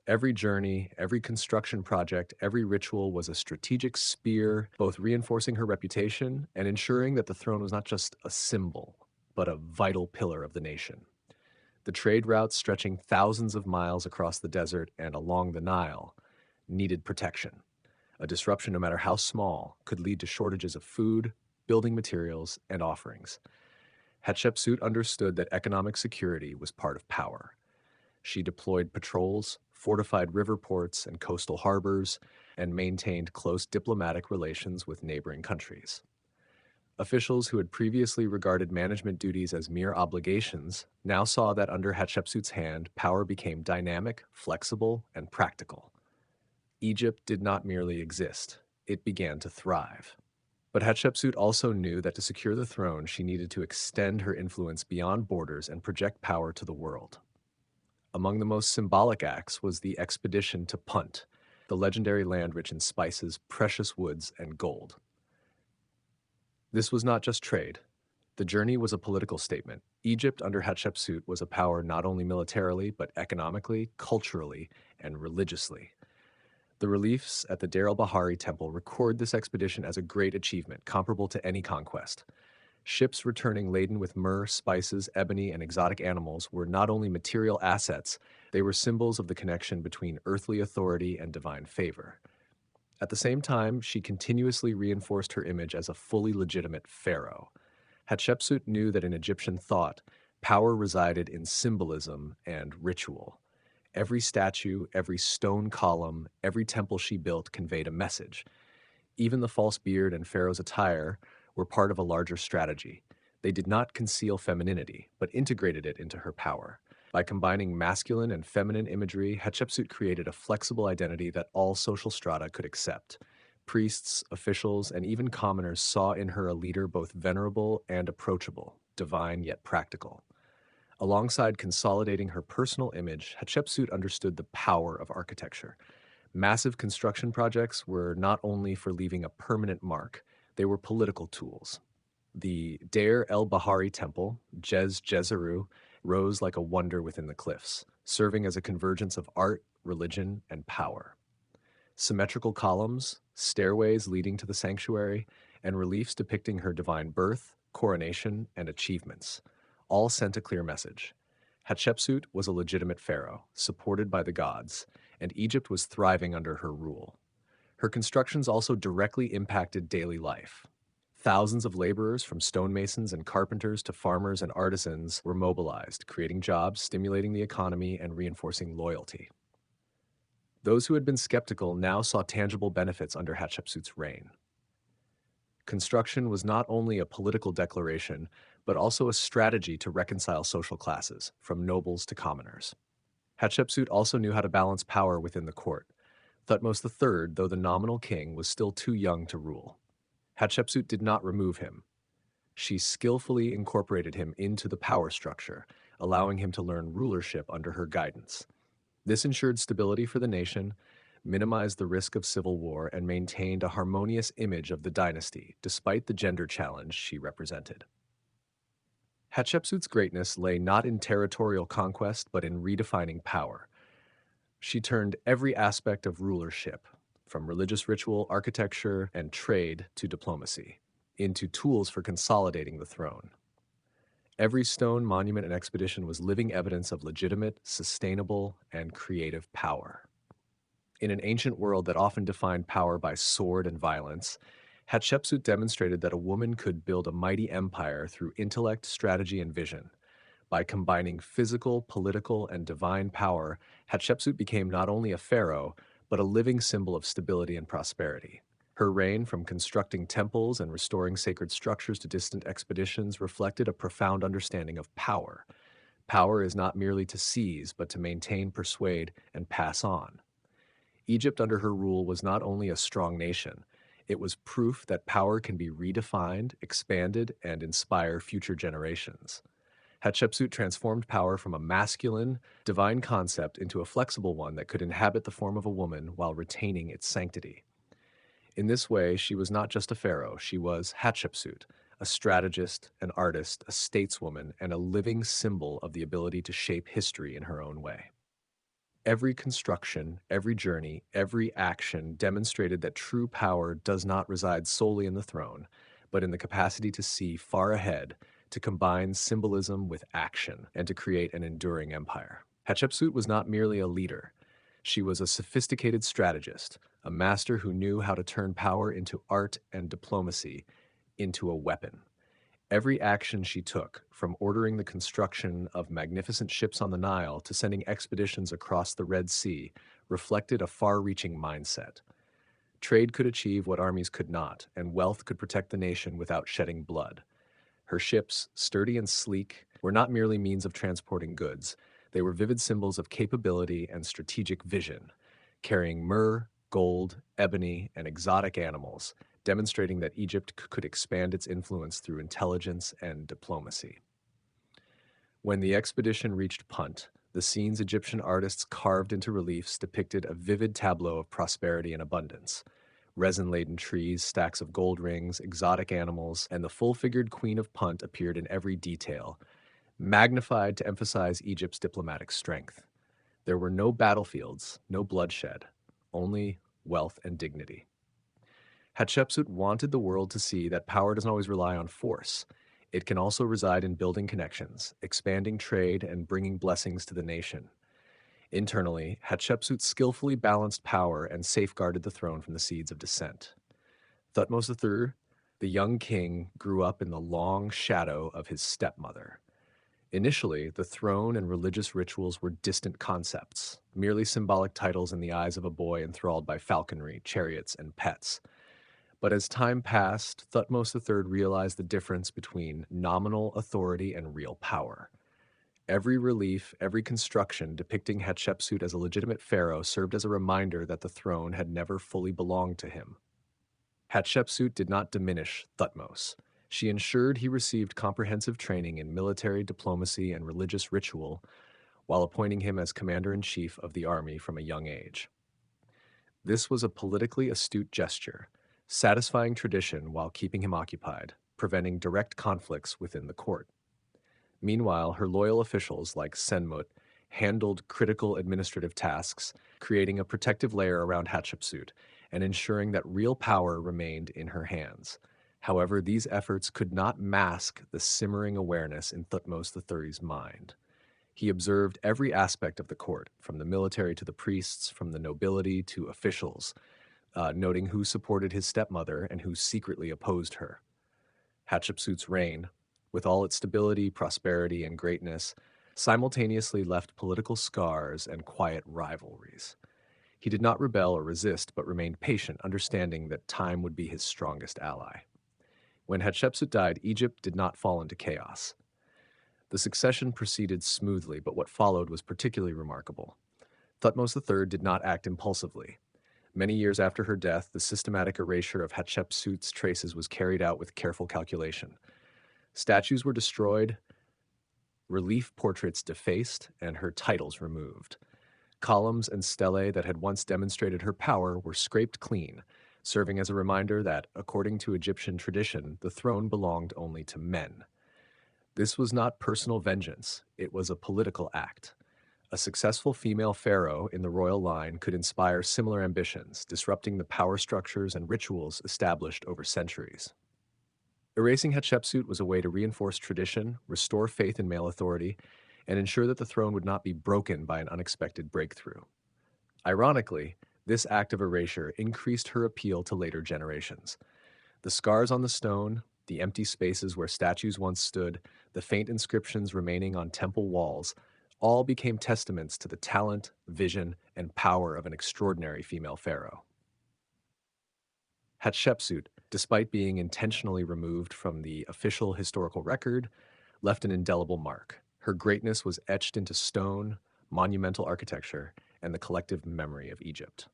Every journey, every construction project, every ritual was a strategic spear, both reinforcing her reputation and ensuring that the throne was not just a symbol, but a vital pillar of the nation. The trade routes stretching thousands of miles across the desert and along the Nile needed protection. A disruption, no matter how small, could lead to shortages of food, building materials, and offerings. Hatshepsut understood that economic security was part of power. She deployed patrols, fortified river ports and coastal harbors, and maintained close diplomatic relations with neighboring countries. Officials who had previously regarded management duties as mere obligations now saw that under Hatshepsut's hand, power became dynamic, flexible, and practical. Egypt did not merely exist, it began to thrive. But Hatshepsut also knew that to secure the throne, she needed to extend her influence beyond borders and project power to the world. Among the most symbolic acts was the expedition to Punt, the legendary land rich in spices, precious woods, and gold. This was not just trade. The journey was a political statement. Egypt under Hatshepsut was a power not only militarily, but economically, culturally, and religiously. The reliefs at the Deir el-Bahari temple record this expedition as a great achievement, comparable to any conquest. Ships returning laden with myrrh, spices, ebony, and exotic animals were not only material assets, they were symbols of the connection between earthly authority and divine favor. At the same time, she continuously reinforced her image as a fully legitimate pharaoh. Hatshepsut knew that in Egyptian thought, power resided in symbolism and ritual. Every statue, every stone column, every temple she built conveyed a message. Even the false beard and pharaoh's attire were part of a larger strategy. They did not conceal femininity, but integrated it into her power. By combining masculine and feminine imagery, Hatshepsut created a flexible identity that all social strata could accept. Priests, officials, and even commoners saw in her a leader both venerable and approachable, divine yet practical. Alongside consolidating her personal image, Hatshepsut understood the power of architecture. Massive construction projects were not only for leaving a permanent mark, they were political tools. The Deir el-Bahari temple, Jez-Jezeru, rose like a wonder within the cliffs, serving as a convergence of art, religion, and power. Symmetrical columns, stairways leading to the sanctuary, and reliefs depicting her divine birth, coronation, and achievements all sent a clear message. Hatshepsut was a legitimate pharaoh, supported by the gods, and Egypt was thriving under her rule. Her constructions also directly impacted daily life. Thousands of laborers, from stonemasons and carpenters to farmers and artisans, were mobilized, creating jobs, stimulating the economy, and reinforcing loyalty. Those who had been skeptical now saw tangible benefits under Hatshepsut's reign. Construction was not only a political declaration, but also a strategy to reconcile social classes, from nobles to commoners. Hatshepsut also knew how to balance power within the court. Thutmose III, though the nominal king, was still too young to rule. Hatshepsut did not remove him. She skillfully incorporated him into the power structure, allowing him to learn rulership under her guidance. This ensured stability for the nation, minimized the risk of civil war, and maintained a harmonious image of the dynasty, despite the gender challenge she represented. Hatshepsut's greatness lay not in territorial conquest, but in redefining power. She turned every aspect of rulership, from religious ritual, architecture, and trade to diplomacy, into tools for consolidating the throne. Every stone, monument, and expedition was living evidence of legitimate, sustainable, and creative power. In an ancient world that often defined power by sword and violence, Hatshepsut demonstrated that a woman could build a mighty empire through intellect, strategy, and vision. By combining physical, political, and divine power, Hatshepsut became not only a pharaoh, but a living symbol of stability and prosperity. Her reign, from constructing temples and restoring sacred structures to distant expeditions, reflected a profound understanding of power. Power is not merely to seize, but to maintain, persuade, and pass on. Egypt under her rule was not only a strong nation, it was proof that power can be redefined, expanded, and inspire future generations. Hatshepsut transformed power from a masculine, divine concept into a flexible one that could inhabit the form of a woman while retaining its sanctity. In this way, she was not just a pharaoh, she was Hatshepsut, a strategist, an artist, a stateswoman, and a living symbol of the ability to shape history in her own way. Every construction, every journey, every action demonstrated that true power does not reside solely in the throne, but in the capacity to see far ahead, to combine symbolism with action, and to create an enduring empire. Hatshepsut was not merely a leader. She was a sophisticated strategist, a master who knew how to turn power into art and diplomacy into a weapon. Every action she took, from ordering the construction of magnificent ships on the Nile to sending expeditions across the Red Sea, reflected a far-reaching mindset. Trade could achieve what armies could not, and wealth could protect the nation without shedding blood. Her ships, sturdy and sleek, were not merely means of transporting goods. They were vivid symbols of capability and strategic vision, carrying myrrh, gold, ebony, and exotic animals, demonstrating that Egypt could expand its influence through intelligence and diplomacy. When the expedition reached Punt, the scenes Egyptian artists carved into reliefs depicted a vivid tableau of prosperity and abundance. Resin-laden trees, stacks of gold rings, exotic animals, and the full-figured Queen of Punt appeared in every detail, magnified to emphasize Egypt's diplomatic strength. There were no battlefields, no bloodshed, only wealth and dignity. Hatshepsut wanted the world to see that power doesn't always rely on force. It can also reside in building connections, expanding trade, and bringing blessings to the nation. Internally, Hatshepsut skillfully balanced power and safeguarded the throne from the seeds of dissent. Thutmose III, the young king, grew up in the long shadow of his stepmother. Initially, the throne and religious rituals were distant concepts, merely symbolic titles in the eyes of a boy enthralled by falconry, chariots, and pets. But as time passed, Thutmose III realized the difference between nominal authority and real power. Every relief, every construction depicting Hatshepsut as a legitimate pharaoh served as a reminder that the throne had never fully belonged to him. Hatshepsut did not diminish Thutmose. She ensured he received comprehensive training in military, diplomacy, and religious ritual, while appointing him as commander-in-chief of the army from a young age. This was a politically astute gesture, satisfying tradition while keeping him occupied, preventing direct conflicts within the court. Meanwhile, her loyal officials like Senmut handled critical administrative tasks, creating a protective layer around Hatshepsut and ensuring that real power remained in her hands. However, these efforts could not mask the simmering awareness in Thutmose III's mind. He observed every aspect of the court, from the military to the priests, from the nobility to officials, noting who supported his stepmother and who secretly opposed her. Hatshepsut's reign, with all its stability, prosperity, and greatness, simultaneously left political scars and quiet rivalries. He did not rebel or resist, but remained patient, understanding that time would be his strongest ally. When Hatshepsut died, Egypt did not fall into chaos. The succession proceeded smoothly, but what followed was particularly remarkable. Thutmose III did not act impulsively. Many years after her death, the systematic erasure of Hatshepsut's traces was carried out with careful calculation. Statues were destroyed, relief portraits defaced, and her titles removed. Columns and stelae that had once demonstrated her power were scraped clean, serving as a reminder that, according to Egyptian tradition, the throne belonged only to men. This was not personal vengeance, it was a political act. A successful female pharaoh in the royal line could inspire similar ambitions, disrupting the power structures and rituals established over centuries. Erasing Hatshepsut was a way to reinforce tradition, restore faith in male authority, and ensure that the throne would not be broken by an unexpected breakthrough. Ironically, this act of erasure increased her appeal to later generations. The scars on the stone, the empty spaces where statues once stood, the faint inscriptions remaining on temple walls, all became testaments to the talent, vision, and power of an extraordinary female pharaoh. Hatshepsut, despite being intentionally removed from the official historical record, left an indelible mark. Her greatness was etched into stone, monumental architecture, and the collective memory of Egypt.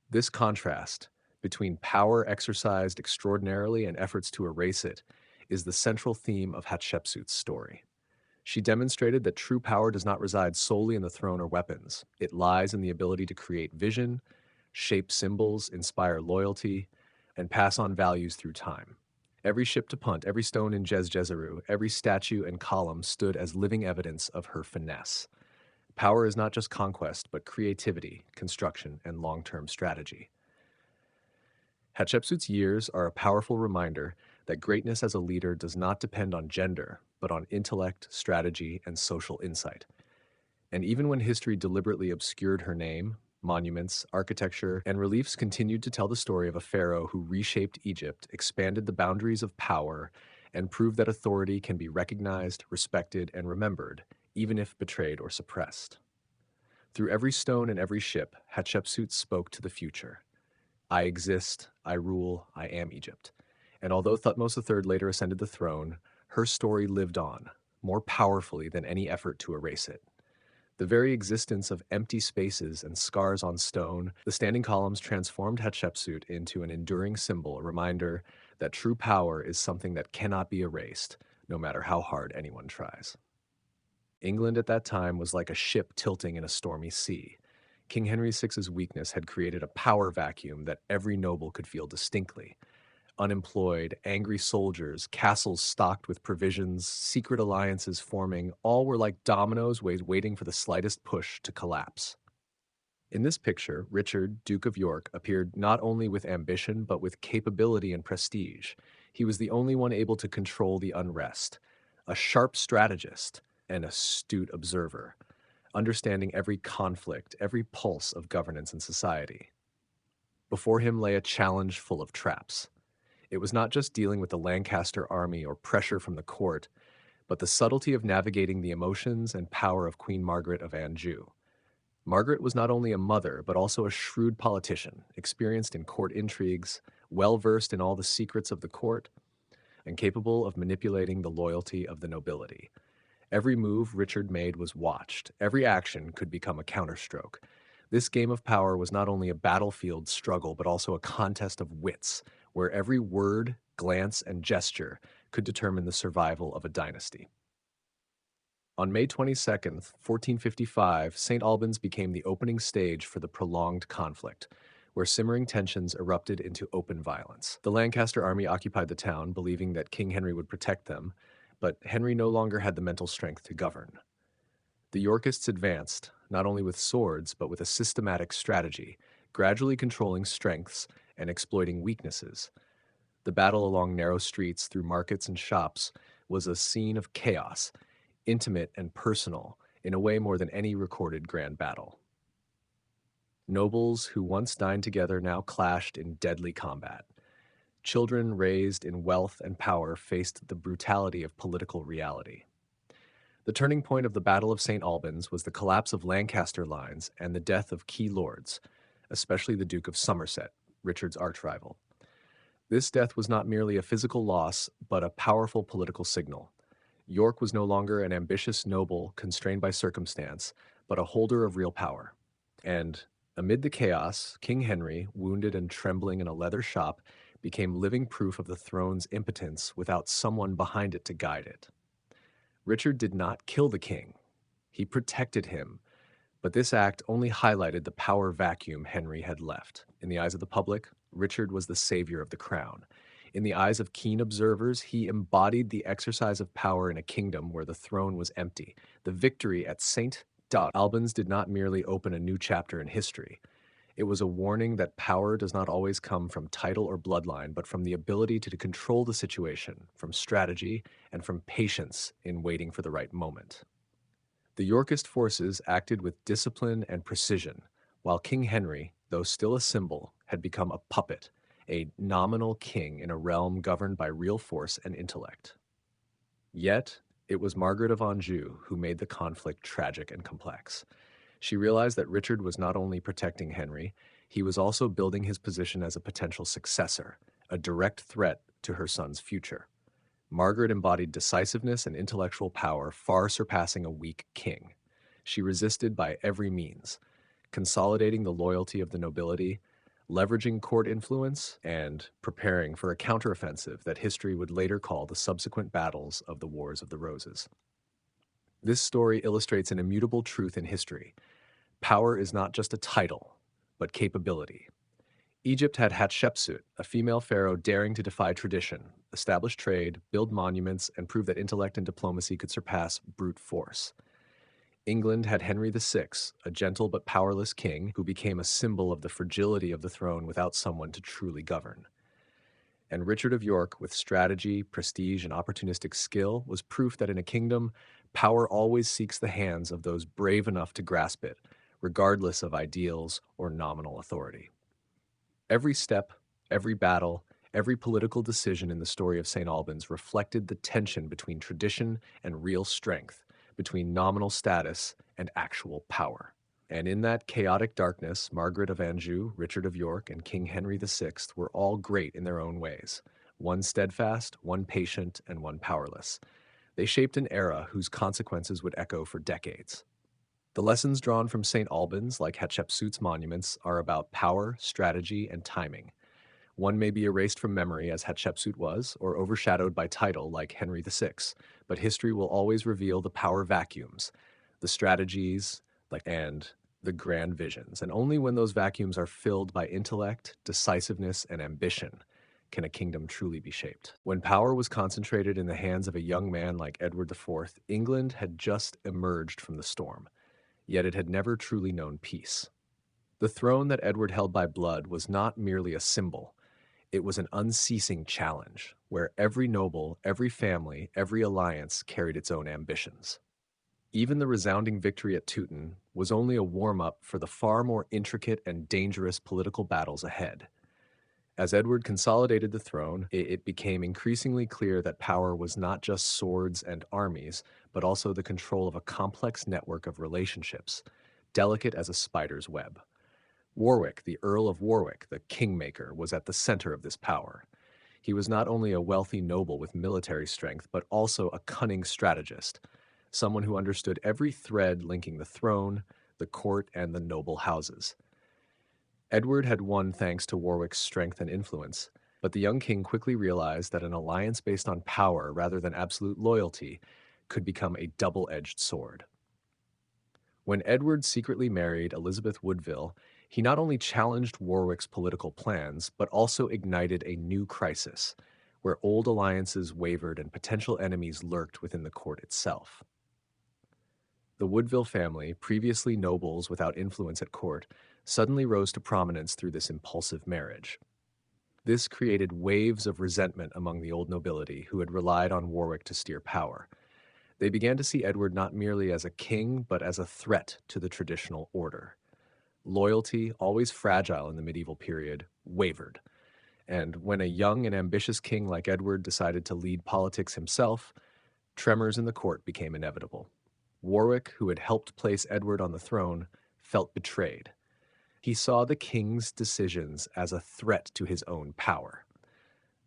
This contrast between power exercised extraordinarily and efforts to erase it is the central theme of Hatshepsut's story. She demonstrated that true power does not reside solely in the throne or weapons. It lies in the ability to create vision, shape symbols, inspire loyalty, and pass on values through time. Every ship to punt, every stone in Jezjezeru, every statue and column stood as living evidence of her finesse. Power is not just conquest, but creativity, construction, and long-term strategy. Hatshepsut's years are a powerful reminder that greatness as a leader does not depend on gender, but on intellect, strategy, and social insight. And even when history deliberately obscured her name, monuments, architecture, and reliefs continued to tell the story of a pharaoh who reshaped Egypt, expanded the boundaries of power, and proved that authority can be recognized, respected, and remembered, even if betrayed or suppressed. Through every stone and every ship, Hatshepsut spoke to the future. I exist, I rule, I am Egypt. And although Thutmose III later ascended the throne, her story lived on, more powerfully than any effort to erase it. The very existence of empty spaces and scars on stone, the standing columns transformed Hatshepsut into an enduring symbol, a reminder that true power is something that cannot be erased, no matter how hard anyone tries. England at that time was like a ship tilting in a stormy sea. King Henry VI's weakness had created a power vacuum that every noble could feel distinctly. Unemployed, angry soldiers, castles stocked with provisions, secret alliances forming, all were like dominoes waiting for the slightest push to collapse. In this picture, Richard, Duke of York, appeared not only with ambition but with capability and prestige. He was the only one able to control the unrest, a sharp strategist, an astute observer, understanding every conflict, every pulse of governance and society. Before him lay a challenge full of traps. It was not just dealing with the Lancaster army or pressure from the court, but the subtlety of navigating the emotions and power of Queen Margaret of Anjou. Margaret was not only a mother, but also a shrewd politician, experienced in court intrigues, well-versed in all the secrets of the court, and capable of manipulating the loyalty of the nobility. Every move Richard made was watched. Every action could become a counterstroke. This game of power was not only a battlefield struggle, but also a contest of wits, where every word, glance, and gesture could determine the survival of a dynasty. On May 22nd, 1455, St. Albans became the opening stage for the prolonged conflict, where simmering tensions erupted into open violence. The Lancaster army occupied the town, believing that King Henry would protect them, but Henry no longer had the mental strength to govern. The Yorkists advanced, not only with swords, but with a systematic strategy, gradually controlling strengths and exploiting weaknesses. The battle along narrow streets through markets and shops was a scene of chaos, intimate and personal, in a way more than any recorded grand battle. Nobles who once dined together now clashed in deadly combat. Children raised in wealth and power faced the brutality of political reality. The turning point of the Battle of St. Albans was the collapse of Lancaster lines and the death of key lords, especially the Duke of Somerset, Richard's archrival. This death was not merely a physical loss, but a powerful political signal. York was no longer an ambitious noble constrained by circumstance, but a holder of real power. And amid the chaos, King Henry, wounded and trembling in a leather shop, became living proof of the throne's impotence without someone behind it to guide it. Richard did not kill the king. He protected him, But this act only highlighted the power vacuum Henry had left. In the eyes of the public, Richard was the savior of the crown. In the eyes of keen observers, he embodied the exercise of power in a kingdom where the throne was empty. The victory at St. Albans did not merely open a new chapter in history. It was a warning that power does not always come from title or bloodline, but from the ability to control the situation, from strategy, and from patience in waiting for the right moment. The Yorkist forces acted with discipline and precision, while King Henry, though still a symbol, had become a puppet, a nominal king in a realm governed by real force and intellect. Yet, it was Margaret of Anjou who made the conflict tragic and complex. She realized that Richard was not only protecting Henry, he was also building his position as a potential successor, a direct threat to her son's future. Margaret embodied decisiveness and intellectual power far surpassing a weak king. She resisted by every means, consolidating the loyalty of the nobility, leveraging court influence, and preparing for a counteroffensive that history would later call the subsequent battles of the Wars of the Roses. This story illustrates an immutable truth in history. Power is not just a title, but capability. Egypt had Hatshepsut, a female pharaoh daring to defy tradition, establish trade, build monuments, and prove that intellect and diplomacy could surpass brute force. England had Henry VI, a gentle but powerless king who became a symbol of the fragility of the throne without someone to truly govern. And Richard of York, with strategy, prestige, and opportunistic skill, was proof that in a kingdom, power always seeks the hands of those brave enough to grasp it, regardless of ideals or nominal authority. Every step, every battle, every political decision in the story of St. Albans reflected the tension between tradition and real strength, between nominal status and actual power. And in that chaotic darkness, Margaret of Anjou, Richard of York, and King Henry VI were all great in their own ways, one steadfast, one patient, and one powerless. They shaped an era whose consequences would echo for decades. The lessons drawn from St. Albans, like Hatshepsut's monuments, are about power, strategy, and timing. One may be erased from memory, as Hatshepsut was, or overshadowed by title, like Henry VI, but history will always reveal the power vacuums, the strategies, and the grand visions. And only when those vacuums are filled by intellect, decisiveness, and ambition can a kingdom truly be shaped. When power was concentrated in the hands of a young man like Edward IV, England had just emerged from the storm, yet it had never truly known peace. The throne that Edward held by blood was not merely a symbol. It was an unceasing challenge, where every noble, every family, every alliance carried its own ambitions. Even the resounding victory at Teuton was only a warm-up for the far more intricate and dangerous political battles ahead. As Edward consolidated the throne, it became increasingly clear that power was not just swords and armies, but also the control of a complex network of relationships, delicate as a spider's web. Warwick, the Earl of Warwick, the kingmaker, was at the center of this power. He was not only a wealthy noble with military strength, but also a cunning strategist, someone who understood every thread linking the throne, the court, and the noble houses. Edward had won thanks to Warwick's strength and influence, but the young king quickly realized that an alliance based on power rather than absolute loyalty could become a double-edged sword. When Edward secretly married Elizabeth Woodville, he not only challenged Warwick's political plans, but also ignited a new crisis, where old alliances wavered and potential enemies lurked within the court itself. The Woodville family, previously nobles without influence at court, suddenly rose to prominence through this impulsive marriage. This created waves of resentment among the old nobility who had relied on Warwick to steer power. They began to see Edward not merely as a king, but as a threat to the traditional order. Loyalty, always fragile in the medieval period, wavered. And when a young and ambitious king like Edward decided to lead politics himself, tremors in the court became inevitable. Warwick, who had helped place Edward on the throne, felt betrayed. He saw the king's decisions as a threat to his own power.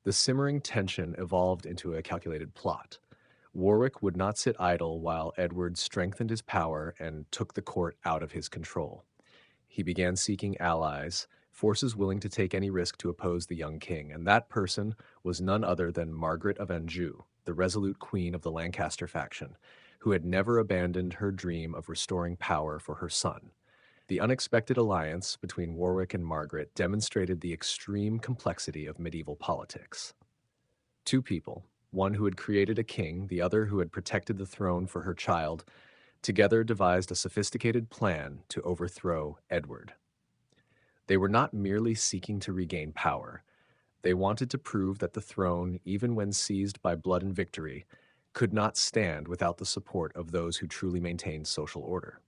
The simmering tension evolved into a calculated plot. Warwick would not sit idle while Edward strengthened his power and took the court out of his control. He began seeking allies, forces willing to take any risk to oppose the young king, and that person was none other than Margaret of Anjou, the resolute queen of the Lancaster faction. who had never abandoned her dream of restoring power for her son. The unexpected alliance between Warwick and Margaret demonstrated the extreme complexity of medieval politics. Two people, one who had created a king, the other who had protected the throne for her child, together devised a sophisticated plan to overthrow Edward. They were not merely seeking to regain power. They wanted to prove that the throne, even when seized by blood and victory, could not stand without the support of those who truly maintained social order.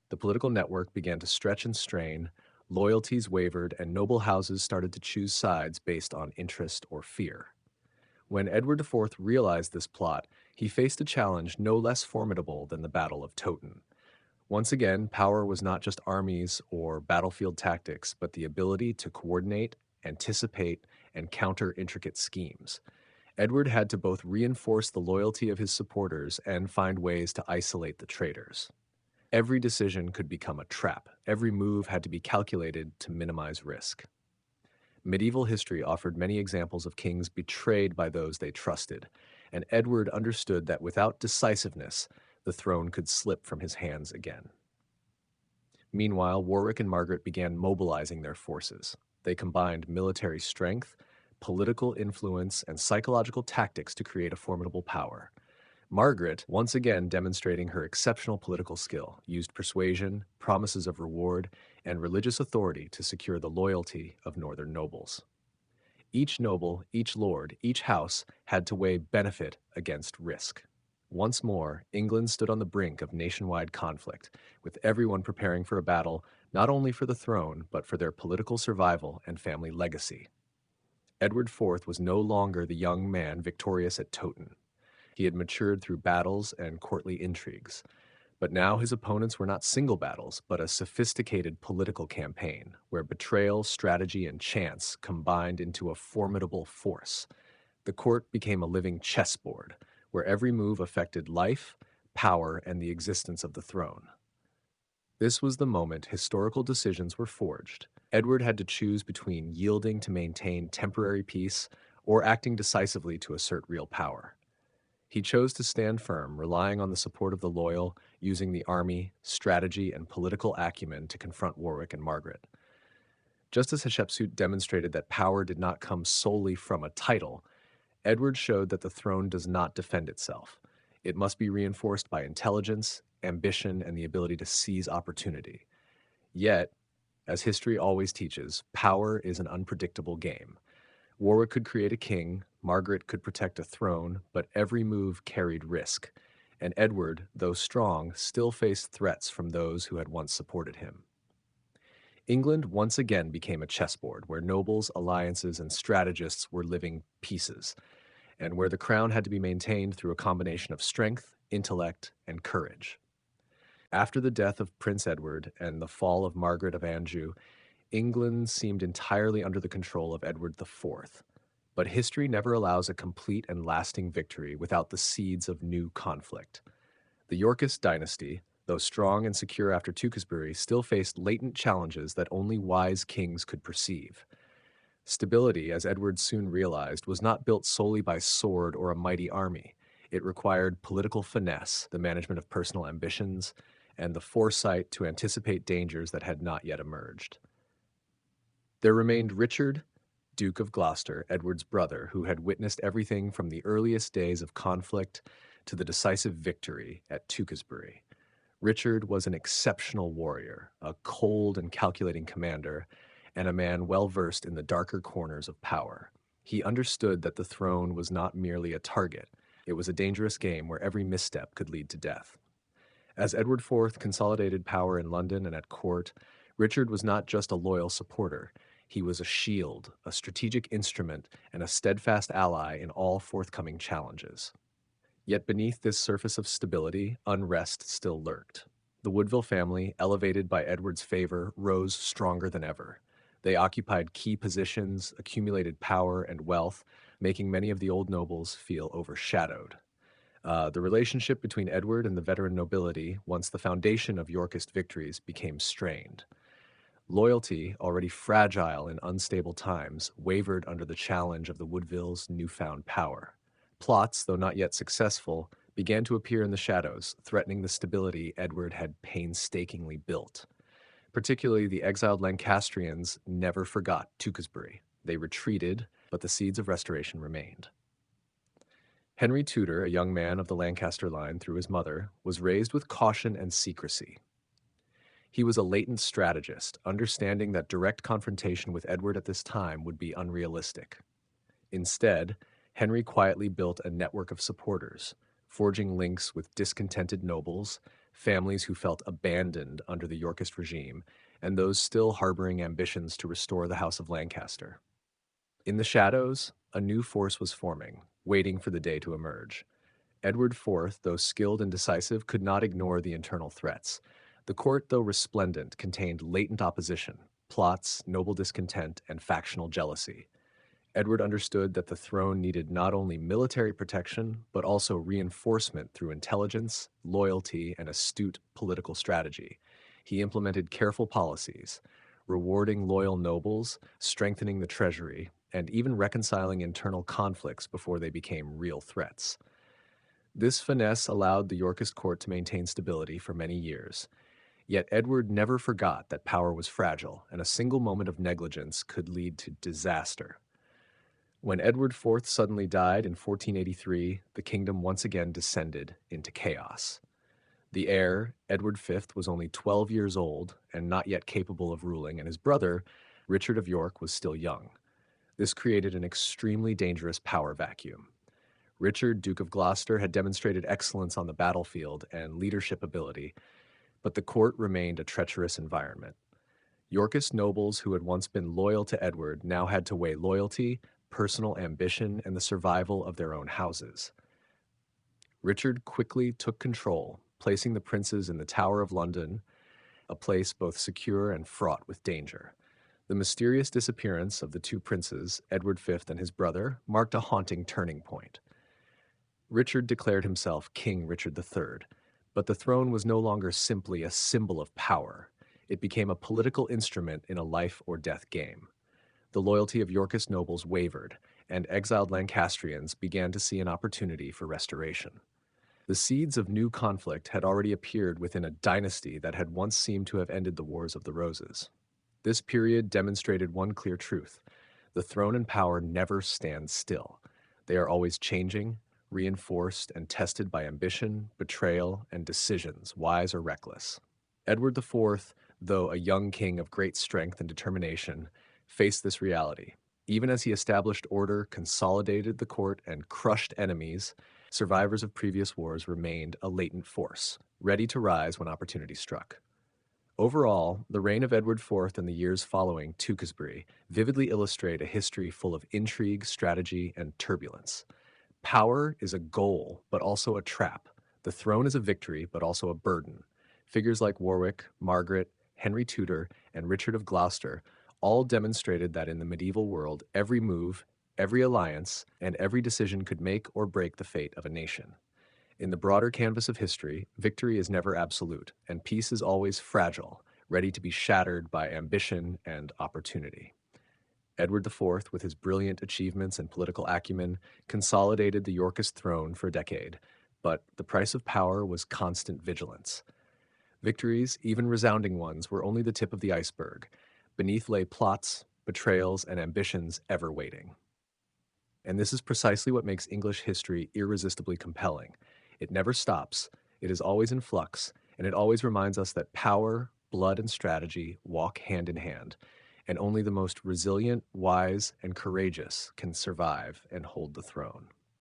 The political network began to stretch and strain, loyalties wavered, and noble houses started to choose sides based on interest or fear. When Edward IV realized this plot, he faced a challenge no less formidable than the Battle of Towton. Once again, power was not just armies or battlefield tactics, but the ability to coordinate, anticipate, and counter intricate schemes. Edward had to both reinforce the loyalty of his supporters and find ways to isolate the traitors. Every decision could become a trap. Every move had to be calculated to minimize risk. Medieval history offered many examples of kings betrayed by those they trusted, and Edward understood that without decisiveness, the throne could slip from his hands again. Meanwhile, Warwick and Margaret began mobilizing their forces. They combined military strength, political influence, and psychological tactics to create a formidable power. Margaret, once again demonstrating her exceptional political skill, used persuasion, promises of reward, and religious authority to secure the loyalty of northern nobles. Each noble, each lord, each house had to weigh benefit against risk. Once more, England stood on the brink of nationwide conflict, with everyone preparing for a battle not only for the throne, but for their political survival and family legacy. Edward IV was no longer the young man victorious at Towton. He had matured through battles and courtly intrigues. But now his opponents were not single battles, but a sophisticated political campaign, where betrayal, strategy, and chance combined into a formidable force. The court became a living chessboard, where every move affected life, power, and the existence of the throne. This was the moment historical decisions were forged. Edward had to choose between yielding to maintain temporary peace or acting decisively to assert real power. He chose to stand firm, relying on the support of the loyal, using the army, strategy, and political acumen to confront Warwick and Margaret. Just as Hatshepsut demonstrated that power did not come solely from a title, Edward showed that the throne does not defend itself. It must be reinforced by intelligence, ambition, and the ability to seize opportunity. Yet, as history always teaches, power is an unpredictable game. Warwick could create a king, Margaret could protect a throne, but every move carried risk, and Edward, though strong, still faced threats from those who had once supported him. England once again became a chessboard where nobles, alliances, and strategists were living pieces, and where the crown had to be maintained through a combination of strength, intellect, and courage. After the death of Prince Edward and the fall of Margaret of Anjou, England seemed entirely under the control of Edward IV. But history never allows a complete and lasting victory without the seeds of new conflict. The Yorkist dynasty, though strong and secure after Tewkesbury, still faced latent challenges that only wise kings could perceive. Stability, as Edward soon realized, was not built solely by sword or a mighty army. It required political finesse, the management of personal ambitions, and the foresight to anticipate dangers that had not yet emerged. There remained Richard, Duke of Gloucester, Edward's brother, who had witnessed everything from the earliest days of conflict to the decisive victory at Tewkesbury. Richard was an exceptional warrior, a cold and calculating commander, and a man well versed in the darker corners of power. He understood that the throne was not merely a target, it was a dangerous game where every misstep could lead to death. As Edward IV consolidated power in London and at court, Richard was not just a loyal supporter. He was a shield, a strategic instrument, and a steadfast ally in all forthcoming challenges. Yet beneath this surface of stability, unrest still lurked. The Woodville family, elevated by Edward's favor, rose stronger than ever. They occupied key positions, accumulated power and wealth, making many of the old nobles feel overshadowed. The relationship between Edward and the veteran nobility, once the foundation of Yorkist victories, became strained. Loyalty, already fragile in unstable times, wavered under the challenge of the Woodvilles' newfound power. Plots, though not yet successful, began to appear in the shadows, threatening the stability Edward had painstakingly built. Particularly, the exiled Lancastrians never forgot Tewkesbury. They retreated, but the seeds of restoration remained. Henry Tudor, a young man of the Lancaster line through his mother, was raised with caution and secrecy. He was a latent strategist, understanding that direct confrontation with Edward at this time would be unrealistic. Instead, Henry quietly built a network of supporters, forging links with discontented nobles, families who felt abandoned under the Yorkist regime, and those still harboring ambitions to restore the House of Lancaster. In the shadows, a new force was forming, waiting for the day to emerge. Edward IV, though skilled and decisive, could not ignore the internal threats. The court, though resplendent, contained latent opposition, plots, noble discontent, and factional jealousy. Edward understood that the throne needed not only military protection, but also reinforcement through intelligence, loyalty, and astute political strategy. He implemented careful policies, rewarding loyal nobles, strengthening the treasury, and even reconciling internal conflicts before they became real threats. This finesse allowed the Yorkist court to maintain stability for many years. Yet Edward never forgot that power was fragile, and a single moment of negligence could lead to disaster. When Edward IV suddenly died in 1483, the kingdom once again descended into chaos. The heir, Edward V, was only 12 years old and not yet capable of ruling, and his brother, Richard of York, was still young. This created an extremely dangerous power vacuum. Richard, Duke of Gloucester, had demonstrated excellence on the battlefield and leadership ability, but the court remained a treacherous environment. Yorkist nobles who had once been loyal to Edward now had to weigh loyalty, personal ambition, and the survival of their own houses. Richard quickly took control, placing the princes in the Tower of London, a place both secure and fraught with danger. The mysterious disappearance of the two princes, Edward V and his brother, marked a haunting turning point. Richard declared himself King Richard III, but the throne was no longer simply a symbol of power. It became a political instrument in a life or death game. The loyalty of Yorkist nobles wavered, and exiled Lancastrians began to see an opportunity for restoration. The seeds of new conflict had already appeared within a dynasty that had once seemed to have ended the Wars of the Roses. This period demonstrated one clear truth: the throne and power never stand still. They are always changing, reinforced and tested by ambition, betrayal, and decisions, wise or reckless. Edward IV, though a young king of great strength and determination, faced this reality. Even as he established order, consolidated the court, and crushed enemies, survivors of previous wars remained a latent force, ready to rise when opportunity struck. Overall, the reign of Edward IV and the years following Tewkesbury vividly illustrate a history full of intrigue, strategy, and turbulence. Power is a goal, but also a trap. The throne is a victory, but also a burden. Figures like Warwick, Margaret, Henry Tudor, and Richard of Gloucester all demonstrated that in the medieval world, every move, every alliance, and every decision could make or break the fate of a nation. In the broader canvas of history, victory is never absolute, and peace is always fragile, ready to be shattered by ambition and opportunity. Edward IV, with his brilliant achievements and political acumen, consolidated the Yorkist throne for a decade, but the price of power was constant vigilance. Victories, even resounding ones, were only the tip of the iceberg. Beneath lay plots, betrayals, and ambitions ever waiting. And this is precisely what makes English history irresistibly compelling. It never stops, it is always in flux, and it always reminds us that power, blood, and strategy walk hand in hand, and only the most resilient, wise, and courageous can survive and hold the throne.